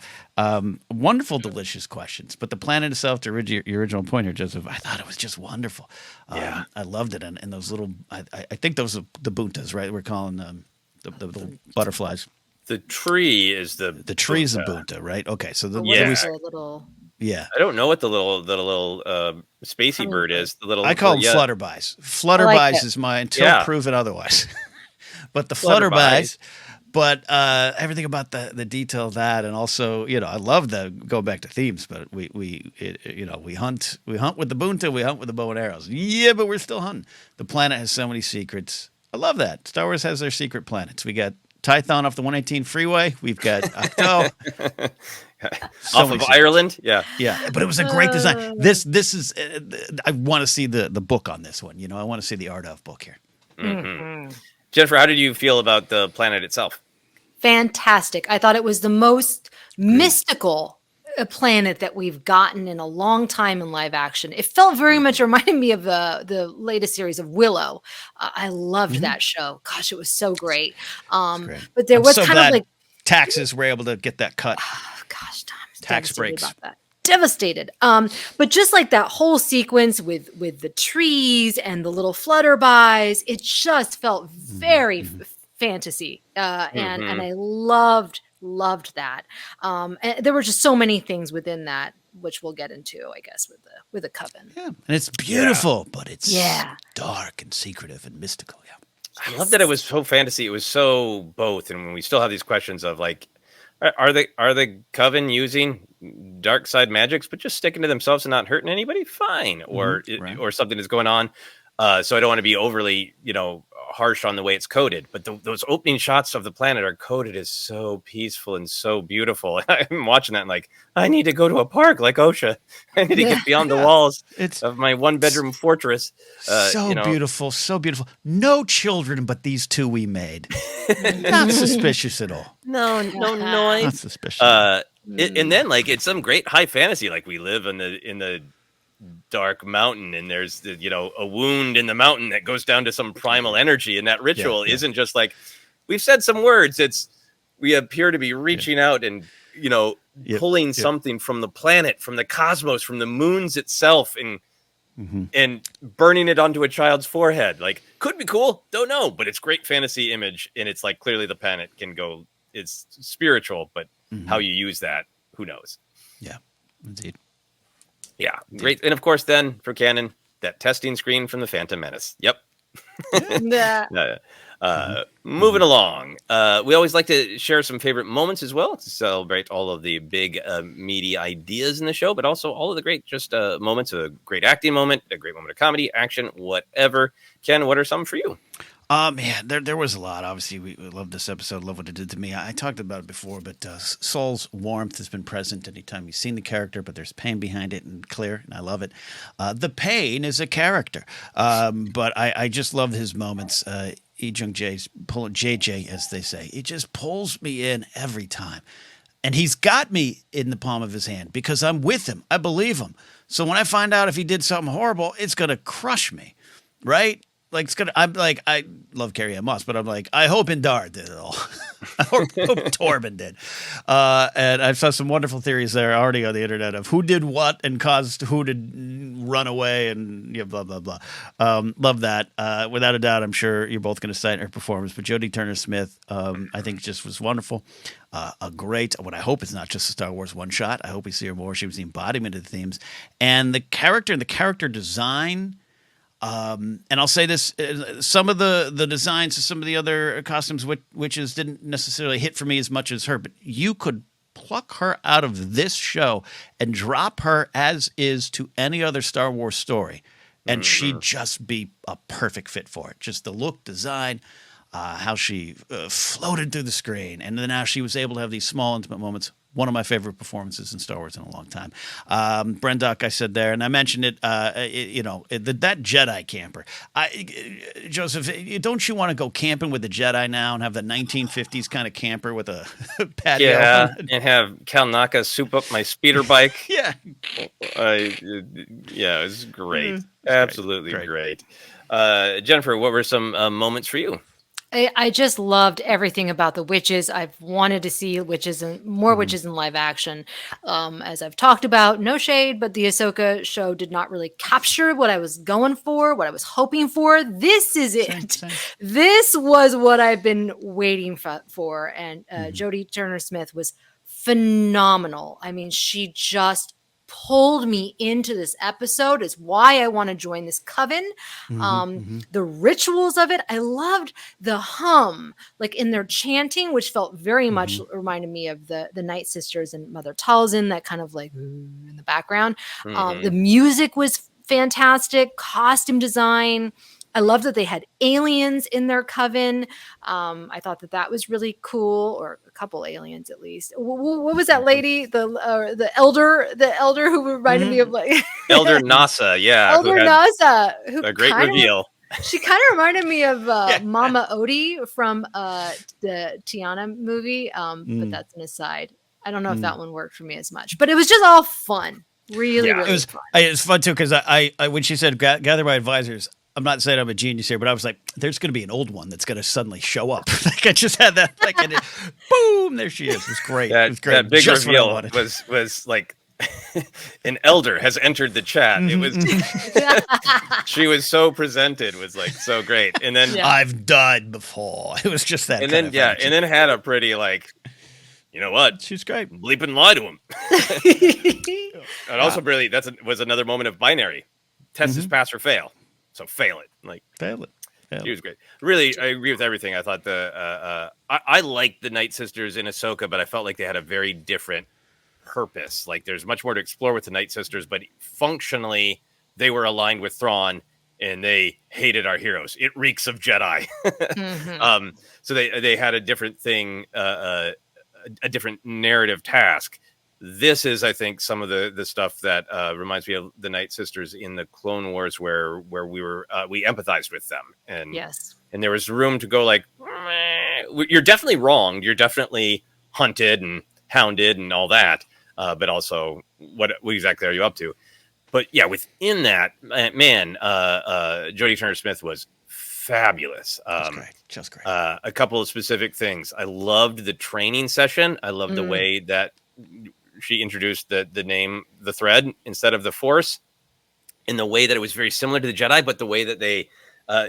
Wonderful, delicious questions. But the planet itself, to your original point here, Joseph, I thought it was just wonderful. Yeah. I loved it. And those little, I think those are the buntas, right? We're calling them the little butterflies. The tree is the tree is a bunta, right? Okay, so the little. Yeah, I don't know what the little spacey bird is. The little I call them flutterbys. Flutterbys is mine until proven otherwise. But the flutterbys. But everything about the detail of that, and also, I love go back to themes. But we hunt with the bunta, we hunt with the bow and arrows. Yeah, but we're still hunting. The planet has so many secrets. I love that. Star Wars has their secret planets. We got Tython off the 118 freeway. We've got Octo. Off of Ireland. Yeah. But it was a great design. This is. I want to see the book on this one. I want to see the art of book here. Mm-hmm. Jennifer, how did you feel about the planet itself? Fantastic. I thought it was the most mystical planet that we've gotten in a long time in live action. It felt very much reminded me of the latest series of Willow. I loved that show. Gosh, it was so great. But there was kind of like taxes were able to get that cut. Gosh, Tom's tax breaks. about that. Devastated. But just like that whole sequence with the trees and the little flutterbys, it just felt very fantasy. And I loved that. And there were just so many things within that, which we'll get into, I guess, with the coven. Yeah, and it's beautiful, but it's dark and secretive and mystical. Yeah, I love that it was so fantasy. It was so both, and we still have these questions of like, are the coven using dark side magics, but just sticking to themselves and not hurting anybody? Fine, or something is going on. So I don't want to be overly, harsh on the way it's coded, but those opening shots of the planet are coded as so peaceful and so beautiful. I'm watching that and like, I need to go to a park like OSHA. I need to get beyond the walls of my 1-bedroom fortress. Beautiful, so beautiful. No children, but these two we made. Not suspicious at all. No, not suspicious. And then like it's some great high fantasy, like we live in the dark mountain, and there's a wound in the mountain that goes down to some primal energy, and that ritual isn't just like we've said some words. It's we appear to be reaching out and pulling something from the planet, from the cosmos, from the moons itself, and burning it onto a child's forehead. Like, could be cool, don't know, but it's great fantasy image, and it's like clearly the planet can go. It's spiritual, but how you use that, who knows? Yeah, indeed. Yeah, great. And of course, then for Canon, that testing screen from the Phantom Menace. Yep. Moving along. We always like to share some favorite moments as well to celebrate all of the big, meaty ideas in the show, but also all of the great moments, a great acting moment, a great moment of comedy, action, whatever. Ken, what are some for you? Man, there was a lot. Obviously, we love this episode, love what it did to me. I talked about it before, but Saul's warmth has been present anytime you've seen the character, but there's pain behind it and clear, and I love it. The pain is a character, but I just love his moments. Jung Jae's pulling JJ, as they say. He just pulls me in every time. And he's got me in the palm of his hand because I'm with him. I believe him. So when I find out if he did something horrible, it's going to crush me, right? Like I'm like, I love Carrie Ann Moss, but I'm like, I hope Indar did it all. I hope Torben did. And I've saw some wonderful theories there already on the internet of who did what and caused who to run away and blah, blah, blah. Love that. Without a doubt, I'm sure you're both going to cite her performance, but Jodie Turner-Smith, I think just was wonderful. A great, what I hope is not just a Star Wars one shot. I hope we see her more. She was the embodiment of the themes. And the character and the character design. And I'll say this, some of the designs of some of the other costumes, witches didn't necessarily hit for me as much as her, but you could pluck her out of this show and drop her as is to any other Star Wars story, and she'd just be a perfect fit for it. Just the look, design, how she floated through the screen, and then how she was able to have these small, intimate moments one of my favorite performances in Star Wars in a long time. Brenduck, I said there, and I mentioned it. That Jedi camper. Joseph, don't you want to go camping with the Jedi now and have the 1950s kind of camper with a patio? Yeah, and have Cal Naka soup up my speeder bike. Yeah, it was great. Absolutely great. Jennifer, what were some moments for you? I just loved everything about the witches. I've wanted to see witches and more witches in live action. As I've talked about, no shade, but the Ahsoka show did not really capture what I was going for, what I was hoping for. This is it. Same. This was what I've been waiting for. And Jodie Turner-Smith was phenomenal. I mean, she just pulled me into this episode, is why I want to join this coven. The rituals of it, I loved the hum, like in their chanting, which felt very much reminded me of the Night Sisters and Mother Talzin, that kind of like in the background. The music was fantastic, costume design. I love that they had aliens in their coven. I thought that was really cool, or a couple aliens at least. What was that lady? The elder who reminded me of like Elder Nasa. Yeah, Elder Nasa. A great reveal. She kind of reminded me of Mama Odie from the Tiana movie, but that's an aside. I don't know if that one worked for me as much, but it was just all fun. Really fun. It was fun too, because I when she said gather my advisors, I'm not saying I'm a genius here, but I was like, there's going to be an old one that's going to suddenly show up. Like I just had that, like, and boom, there she is. It was great. It was great. That big reveal was like an elder has entered the chat. It was she was so presented, was like so great. And then I've died before. It was just that. And then and then had a pretty like, you know what? She's great. Bleeping lie to him. And also really was another moment of binary. Test is pass or fail. So fail it. Like fail it. She was great. Really, I agree with everything. I thought I liked the Night Sisters in Ahsoka, but I felt like they had a very different purpose. Like there's much more to explore with the Night Sisters, but functionally they were aligned with Thrawn and they hated our heroes. It reeks of Jedi. So they had a different thing, a different narrative task. This is, I think, some of the stuff that reminds me of the Night Sisters in the Clone Wars, where we empathized with them, and and there was room to go like, you're definitely wronged, you're definitely hunted and hounded and all that, but also what exactly are you up to? But yeah, within that, man, Jodie Turner-Smith was fabulous. Just great. A couple of specific things. I loved the training session. I loved the way that she introduced the name, the thread, instead of the Force, in the way that it was very similar to the Jedi, but the way that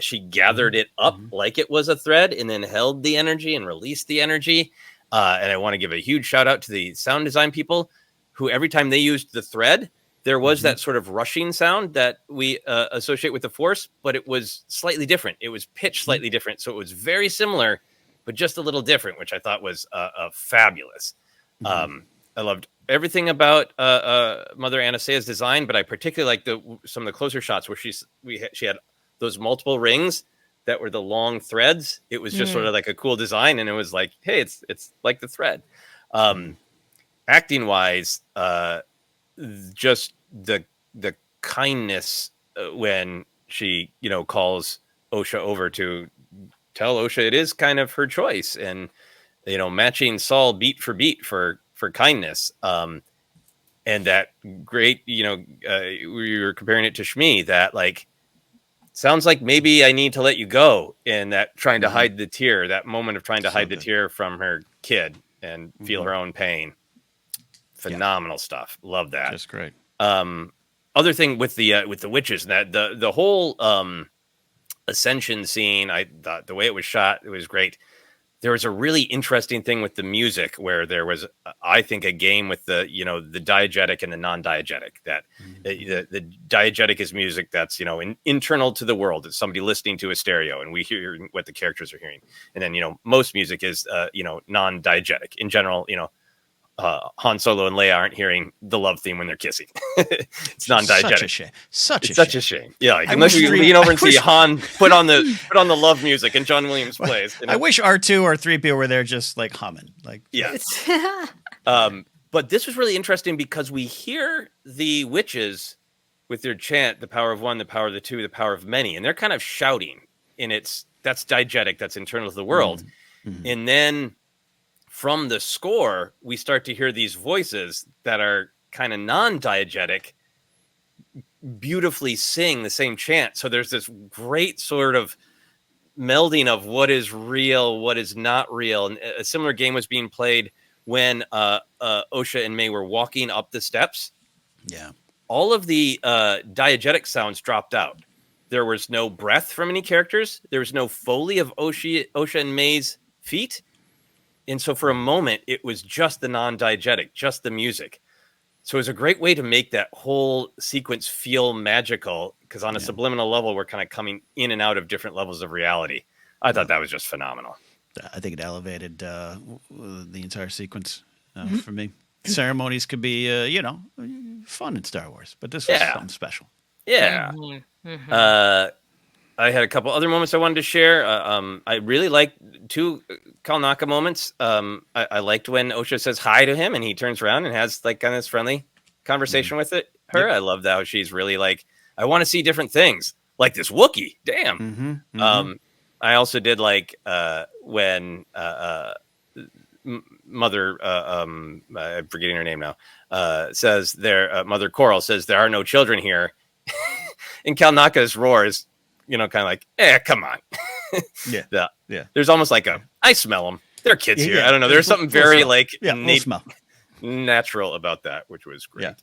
she gathered it up like it was a thread and then held the energy and released the energy. And I want to give a huge shout out to the sound design people who every time they used the thread, there was that sort of rushing sound that we associate with the Force, but it was slightly different. It was pitched slightly different. So it was very similar, but just a little different, which I thought was fabulous. I loved everything about Mother Anastaea's design, but I particularly liked some of the closer shots where she had those multiple rings that were the long threads. It was just sort of like a cool design, and it was like, hey, it's like the thread. Acting wise, just the kindness when she calls Osha over to tell Osha it is kind of her choice, and matching Saul beat for beat for kindness, and that great, we were comparing it to Shmi, that like sounds like maybe I need to let you go, and that trying to hide the tear, that moment of trying to hide the tear from her kid and feel her own pain. Phenomenal stuff. Love that. That's great. Other thing with the witches, that the whole ascension scene, I thought the way it was shot, it was great. There was a really interesting thing with the music where there was, I think, a game with the diegetic and the non-diegetic. That the diegetic is music that's internal to the world. It's somebody listening to a stereo, and we hear what the characters are hearing. And then most music is non-diegetic. In general, Han Solo and Leia aren't hearing the love theme when they're kissing. It's non-diegetic. Such a shame. Yeah, like, unless you lean over and see Han put on the love music and John Williams plays. I wish R2 or 3PO were there just like humming. Like yeah. But this was really interesting because we hear the witches with their chant, the power of one, the power of the two, the power of many, and they're kind of shouting, and that's diegetic, that's internal to the world. Mm-hmm. And then from the score, we start to hear these voices that are kind of non-diegetic beautifully sing the same chant. So there's this great sort of melding of what is real, what is not real. And a similar game was being played when Osha and May were walking up the steps. Yeah. All of the diegetic sounds dropped out. There was no breath from any characters. There was no Foley of Osha and May's feet. And so for a moment, it was just the non-diegetic, just the music. So it was a great way to make that whole sequence feel magical, because on a subliminal level, we're kind of coming in and out of different levels of reality. I thought that was just phenomenal. I think it elevated the entire sequence for me. Ceremonies could be, fun in Star Wars, but this was something special. Yeah. I had a couple other moments I wanted to share. I really liked two Kalnaka moments. I liked when Osha says hi to him and he turns around and has like kind of this friendly conversation with her. Yep. I loved how she's really like, I want to see different things, like this Wookiee. Damn. I also did like when Mother, I'm forgetting her name now, says Mother Coral says there are no children here. And Kalnaka's roar is, kind of like, come on. Yeah. There's almost like I smell them. They're kids here. I don't know. There's something very natural about that, which was great.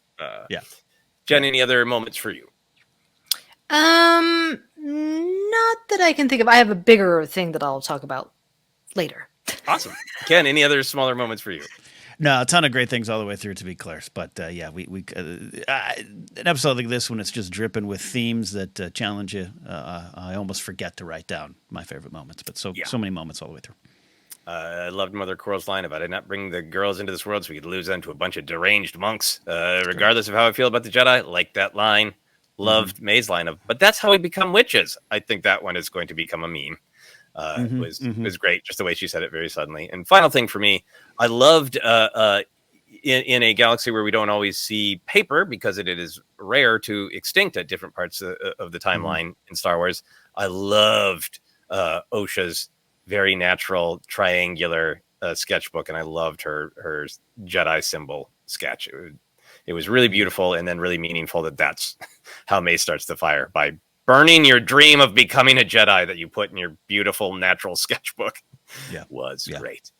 Jen, any other moments for you? Not that I can think of. I have a bigger thing that I'll talk about later. Awesome. Ken, any other smaller moments for you? No, a ton of great things all the way through, to be clear. But we an episode like this, when it's just dripping with themes that challenge you, I almost forget to write down my favorite moments. But so many moments all the way through. I loved Mother Coral's line about, I did not bring the girls into this world so we could lose them to a bunch of deranged monks. Regardless of how I feel about the Jedi, like that line. Loved May's line of, but that's how we become witches. I think that one is going to become a meme. It was great, just the way she said it very suddenly. And final thing for me, I loved in a galaxy where we don't always see paper because it is rare to extinct at different parts of the timeline in Star Wars. I loved Osha's very natural triangular sketchbook, and I loved her Jedi symbol sketch. It was really beautiful and then really meaningful that's how May starts the fire, by burning your dream of becoming a Jedi that you put in your beautiful natural sketchbook. Was great.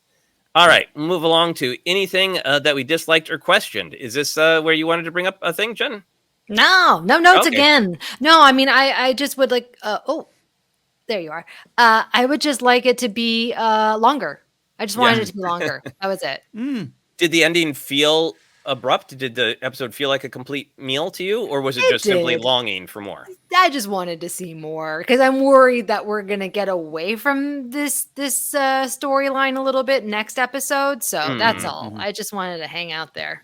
All right, move along to anything that we disliked or questioned. Is this where you wanted to bring up a thing, Jen? No notes again. No, I mean, I just would like, there you are. I would just like it to be longer. I just wanted it to be longer. That was it. Did the ending feel abrupt? Did the episode feel like a complete meal to you, or was it just simply longing for more? I just wanted to see more because I'm worried that we're gonna get away from this storyline a little bit next episode. So that's all. I just wanted to hang out there.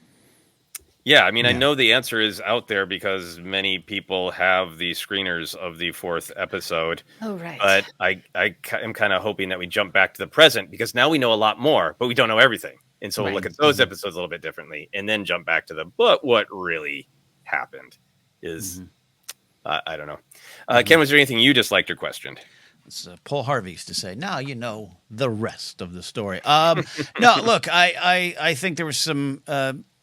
Yeah, I mean, I know the answer is out there because many people have the screeners of the 4th episode. Oh, right. But I am kind of hoping that we jump back to the present, because now we know a lot more, but we don't know everything. And so we'll look at those episodes a little bit differently and then jump back to but what really happened is, I don't know. Ken, was there anything you disliked or questioned? It's Paul Harvey's to say, now you know the rest of the story. No, look, I think there was some...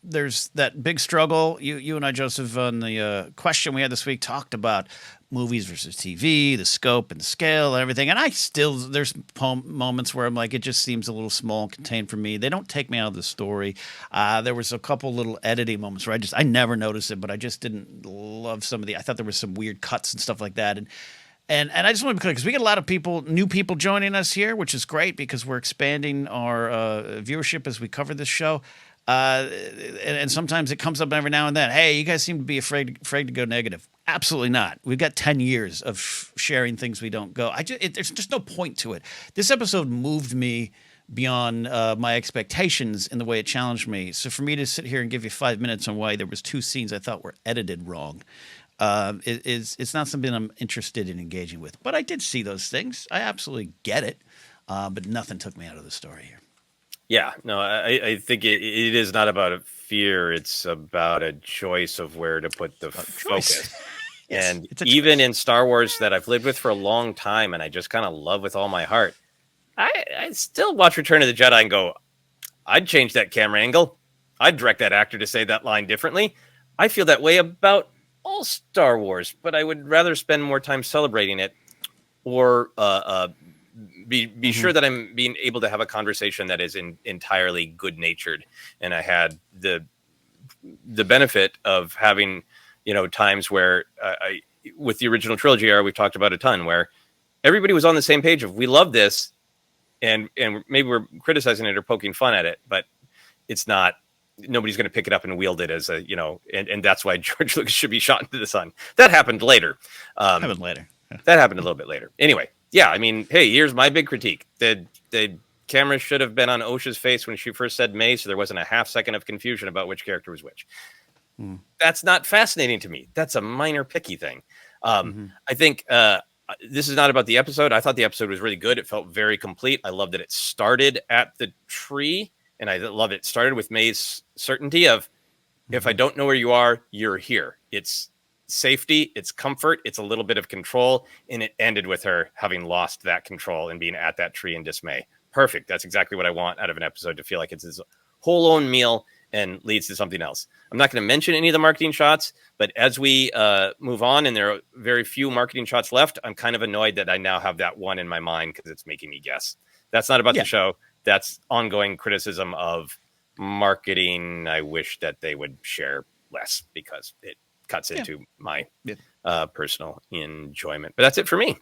there's that big struggle. You and I, Joseph, on the question we had this week, talked about movies versus TV, the scope and the scale and everything. And there's moments where I'm like, it just seems a little small, contained for me. They don't take me out of the story. There was a couple little editing moments where I never noticed it, but I just didn't love some of I thought there was some weird cuts and stuff like that. And I just want to be clear, because we get a lot of new people joining us here, which is great because we're expanding our viewership as we cover this show. And sometimes it comes up every now and then. Hey, you guys seem to be afraid to go negative. Absolutely not. We've got 10 years of sharing things we don't go. There's just no point to it. This episode moved me beyond my expectations in the way it challenged me. So for me to sit here and give you 5 minutes on why there was 2 scenes I thought were edited wrong, it's not something I'm interested in engaging with. But I did see those things. I absolutely get it. But nothing took me out of the story here. Yeah, no, I think it is not about a fear. It's about a choice of where to put the focus. Yes, And it's a even choice. in Star Wars that I've lived with for a long time and I just kind of love with all my heart, I still watch Return of the Jedi and go, I'd change that camera angle. I'd direct that actor to say that line differently. I feel that way about all Star Wars, but I would rather spend more time celebrating it or be sure that I'm being able to have a conversation that is entirely good natured. And I had the benefit of having, times where with the original trilogy era, we've talked about a ton where everybody was on the same page of we love this, and maybe we're criticizing it or poking fun at it, but it's not. Nobody's going to pick it up and wield it as a, and that's why George Lucas should be shot into the sun. That happened later. Happened later. That happened a little bit later. Anyway, yeah, I mean, hey, here's my big critique. The camera should have been on Osha's face when she first said May, so there wasn't a half second of confusion about which character was which. That's not fascinating to me. That's a minor picky thing. I think this is not about the episode. I thought the episode was really good. It felt very complete. I love that it started at the tree, and I love it started with May's certainty of, if I don't know where you are, you're here. It's safety, it's comfort, it's a little bit of control, and it ended with her having lost that control and being at that tree in dismay. Perfect. That's exactly what I want out of an episode, to feel like it's his whole own meal and leads to something else. I'm not going to mention any of the marketing shots, but as we move on, and there are very few marketing shots left, I'm kind of annoyed that I now have that one in my mind because it's making me guess. That's not about the show. That's ongoing criticism of marketing. I wish that they would share less because it cuts into my personal enjoyment. But that's it for me.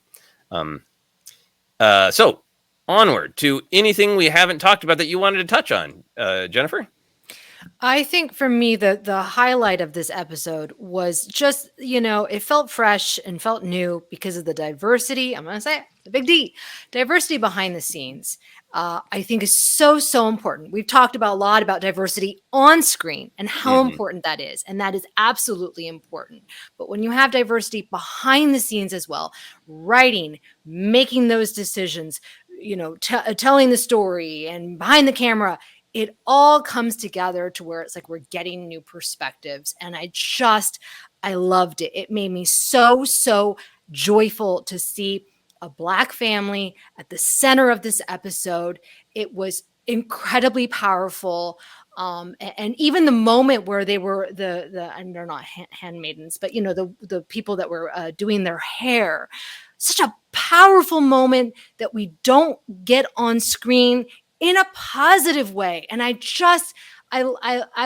So onward to anything we haven't talked about that you wanted to touch on, Jennifer. I think for me, the highlight of this episode was just, it felt fresh and felt new because of the diversity. I'm going to say it, the big D, diversity behind the scenes. I think is so important. We've talked about a lot about diversity on screen and how important that is. And that is absolutely important. But when you have diversity behind the scenes as well, writing, making those decisions, telling the story and behind the camera, it all comes together to where it's like we're getting new perspectives. And I loved it. It made me so joyful to see a Black family at the center of this episode. It was incredibly powerful. And even the moment where they were and they're not handmaidens, but the people that were doing their hair, such a powerful moment that we don't get on screen in a positive way. And I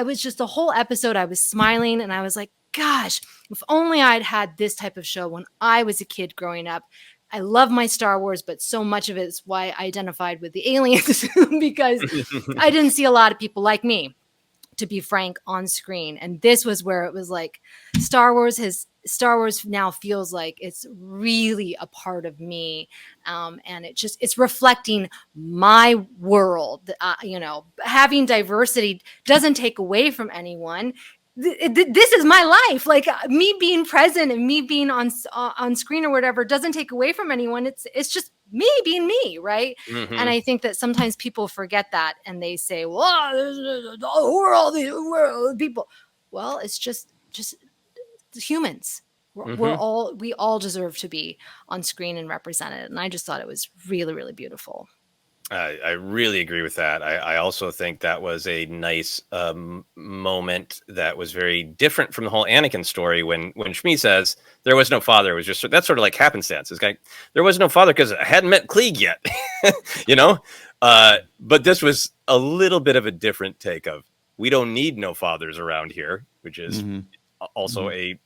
was just the whole episode, I was smiling and I was like, gosh, if only I'd had this type of show when I was a kid growing up. I love my Star Wars, but so much of it is why I identified with the aliens because I didn't see a lot of people like me, to be frank, on screen. And this was where it was like Star Wars now feels like it's really a part of me. And it's reflecting my world. Having diversity doesn't take away from anyone. This is my life. Like me being present and me being on screen or whatever doesn't take away from anyone. It's just me being me, right? And I think that sometimes people forget that and they say, "Well, who are all the people?" Well, it's just humans. We all deserve to be on screen and represented. And I just thought it was really, really beautiful. I really agree with that. I also think that was a nice moment that was very different from the whole Anakin story when Shmi says there was no father. It was just, that's sort of like happenstance. This guy, there was no father because I hadn't met Klieg yet, but this was a little bit of a different take of, we don't need no fathers around here, which is also a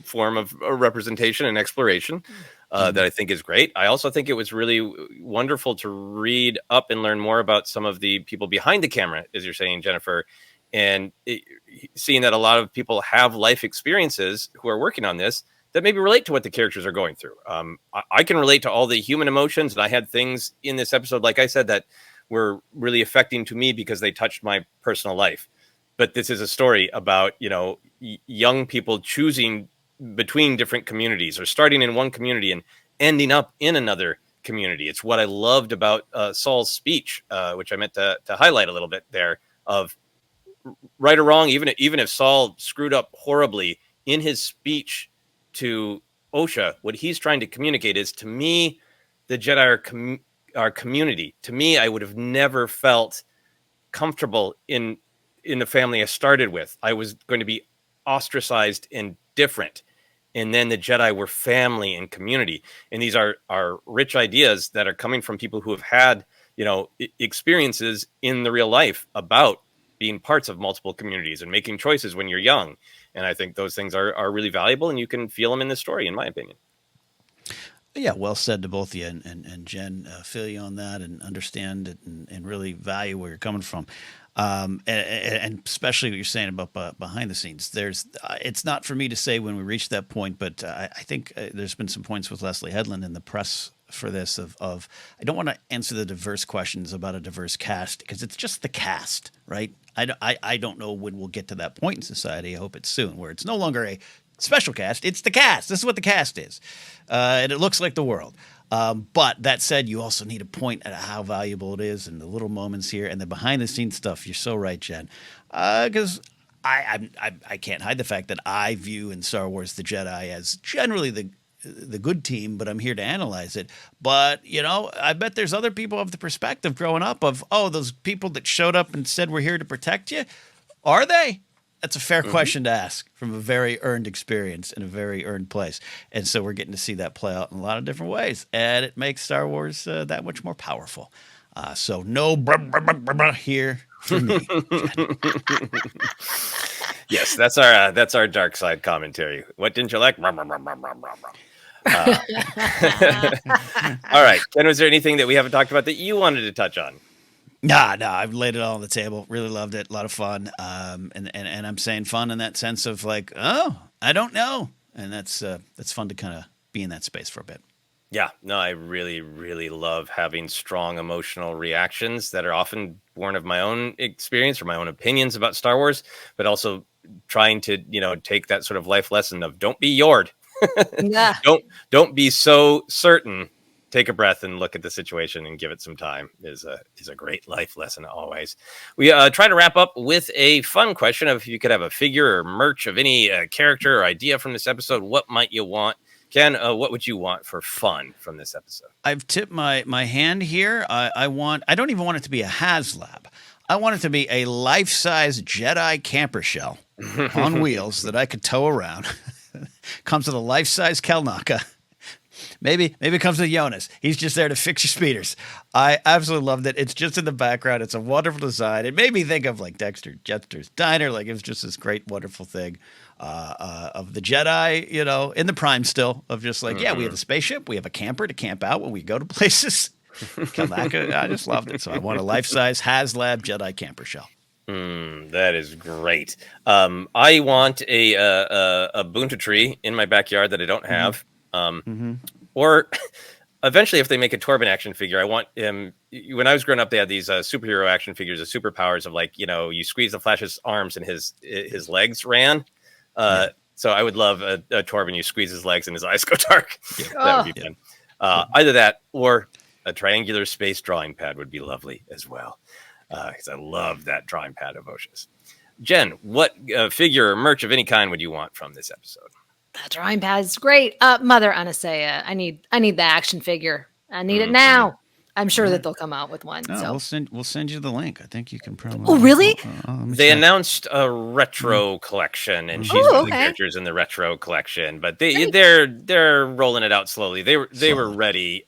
form of representation and exploration that I think is great. I also think it was really wonderful to read up and learn more about some of the people behind the camera, as you're saying, Jennifer, and seeing that a lot of people have life experiences who are working on this that maybe relate to what the characters are going through. I can relate to all the human emotions, and I had things in this episode, like I said, that were really affecting to me because they touched my personal life. But this is a story about, young people choosing between different communities or starting in one community and ending up in another community. It's what I loved about Saul's speech, which I meant to highlight a little bit there, of right or wrong, even if Saul screwed up horribly in his speech to Osha, what he's trying to communicate is, to me, the Jedi are community. To me, I would have never felt comfortable in the family I started with. I was going to be ostracized and different. And then the Jedi were family and community. And these are rich ideas that are coming from people who have had, experiences in the real life about being parts of multiple communities and making choices when you're young. And I think those things are really valuable, and you can feel them in the story, in my opinion. Yeah, well said to both of you, and Jen, feel you on that and understand it and really value where you're coming from. And especially what you're saying about behind the scenes. It's not for me to say when we reach that point, but I think there's been some points with Leslie Headland in the press for this of I don't want to answer the diverse questions about a diverse cast, because it's just the cast, right? I don't know when we'll get to that point in society. I hope it's soon, where it's no longer a special cast. It's the cast. This is what the cast is. And it looks like the world. But that said, you also need to point at how valuable it is and the little moments here and the behind the scenes stuff. You're so right, Jen. Because I can't hide the fact that I view in Star Wars the Jedi as generally the good team, but I'm here to analyze it. But, I bet there's other people of the perspective growing up of, those people that showed up and said we're here to protect you. Are they? That's a fair question to ask from a very earned experience in a very earned place. And so we're getting to see that play out in a lot of different ways. And it makes Star Wars that much more powerful. So no here for me. Yes, that's our dark side commentary. What didn't you like? All right. Ken, was there anything that we haven't talked about that you wanted to touch on? Nah, I've laid it all on the table. Really loved it. A lot of fun. And I'm saying fun in that sense of like, I don't know. And that's fun to kind of be in that space for a bit. Yeah, no, I really, really love having strong emotional reactions that are often born of my own experience or my own opinions about Star Wars, but also trying to, take that sort of life lesson of don't be Yord. Yeah. Don't be so certain. Take a breath and look at the situation and give it some time is a great life lesson always. We try to wrap up with a fun question of if you could have a figure or merch of any character or idea from this episode, what might you want? Ken, what would you want for fun from this episode? I've tipped my hand here. I don't even want it to be a HasLab. I want it to be a life-size Jedi camper shell on wheels that I could tow around. Comes with a life-size Kelnaka. Maybe it comes with Jonas. He's just there to fix your speeders. I absolutely loved it. It's just in the background. It's a wonderful design. It made me think of like Jester's Diner. Like it was just this great, wonderful thing of the Jedi, in the prime still of just like, yeah, we have a spaceship. We have a camper to camp out when we go to places. Kelnaka, I just loved it. So I want a life-size HasLab Jedi camper shell. That is great. I want a Bunta tree in my backyard that I don't have. Or eventually, if they make a Torben action figure, I want him. When I was growing up, they had these superhero action figures of superpowers of like, you squeeze the Flash's arms and his legs ran. So I would love a Torben. You squeeze his legs and his eyes go dark. Yeah. That would be fun. Either that or a triangular space drawing pad would be lovely as well. Because I love that drawing pad of Osha's. Jen, what figure or merch of any kind would you want from this episode? That drawing pad is great. Mother Anasea, I need the action figure. I need it now. I'm sure that they'll come out with one. No, we'll send you the link. I think you can probably. Oh, really? They announced a retro collection, and she's one of the characters in the retro collection. But they're rolling it out slowly. They were ready.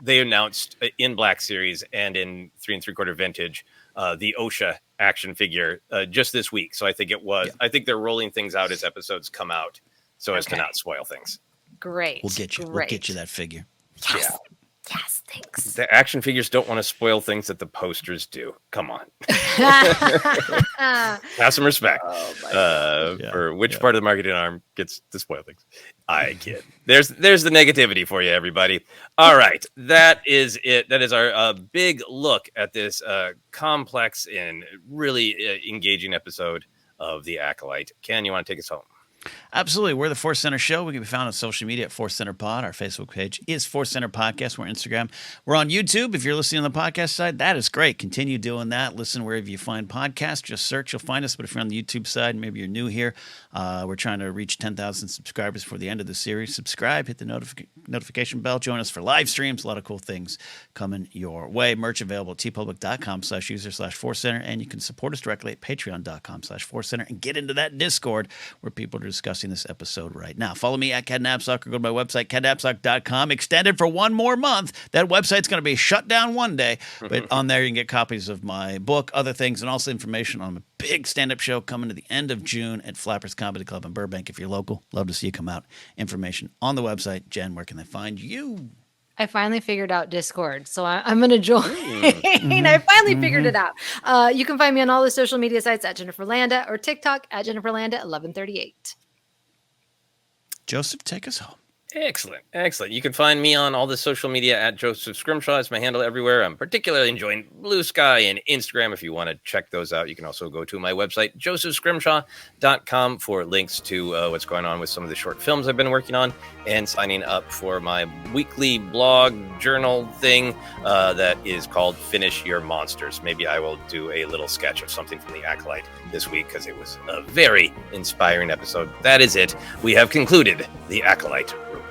They announced in Black Series and in 3 3/4 Vintage the Osha action figure just this week. So I think it was. Yeah. I think they're rolling things out as episodes come out, so as to not spoil things. Great. We'll get you. We'll get you that figure. Yes. Yeah. Yes, thanks. The action figures don't want to spoil things that the posters do. Come on. Have some respect for which part of the marketing arm gets to spoil things. I kid. There's the negativity for you, everybody. All right. That is it. That is our big look at this complex and really engaging episode of The Acolyte. Ken, you want to take us home? Absolutely. We're the Force Center Show. We can be found on social media at Force Center Pod. Our Facebook page is Force Center Podcast. We're on Instagram. We're on YouTube. If you're listening on the podcast side, that is great. Continue doing that. Listen wherever you find podcasts. Just search. You'll find us. But if you're on the YouTube side, maybe you're new here, we're trying to reach 10,000 subscribers before the end of the series. Subscribe. Hit the notification bell. Join us for live streams. A lot of cool things coming your way. Merch available at tpublic.com/user/ForceCenter. And you can support us directly at patreon.com/ForceCenter and get into that Discord where people are discussing this episode right now. Follow me at Ken Napzok or go to my website, kennapzok.com. Extended for 1 more month. That website's going to be shut down one day, but on there you can get copies of my book, other things, and also information on a big stand-up show coming to the end of June at Flappers Comedy Club in Burbank. If you're local, love to see you come out. Information on the website. Jen, where can they find you? I finally figured out Discord, so I'm going to join. I finally figured it out. You can find me on all the social media sites at Jennifer Landa or TikTok at Jennifer Landa 1138. Joseph, take us home. Excellent. You can find me on all the social media at Joseph Scrimshaw. It's my handle everywhere. I'm particularly enjoying Blue Sky and Instagram. If you want to check those out, you can also go to my website, josephscrimshaw.com, for links to what's going on with some of the short films I've been working on and signing up for my weekly blog journal thing that is called Finish Your Monsters. Maybe I will do a little sketch of something from the Acolyte this week because it was a very inspiring episode. That is it. We have concluded the Acolyte Report.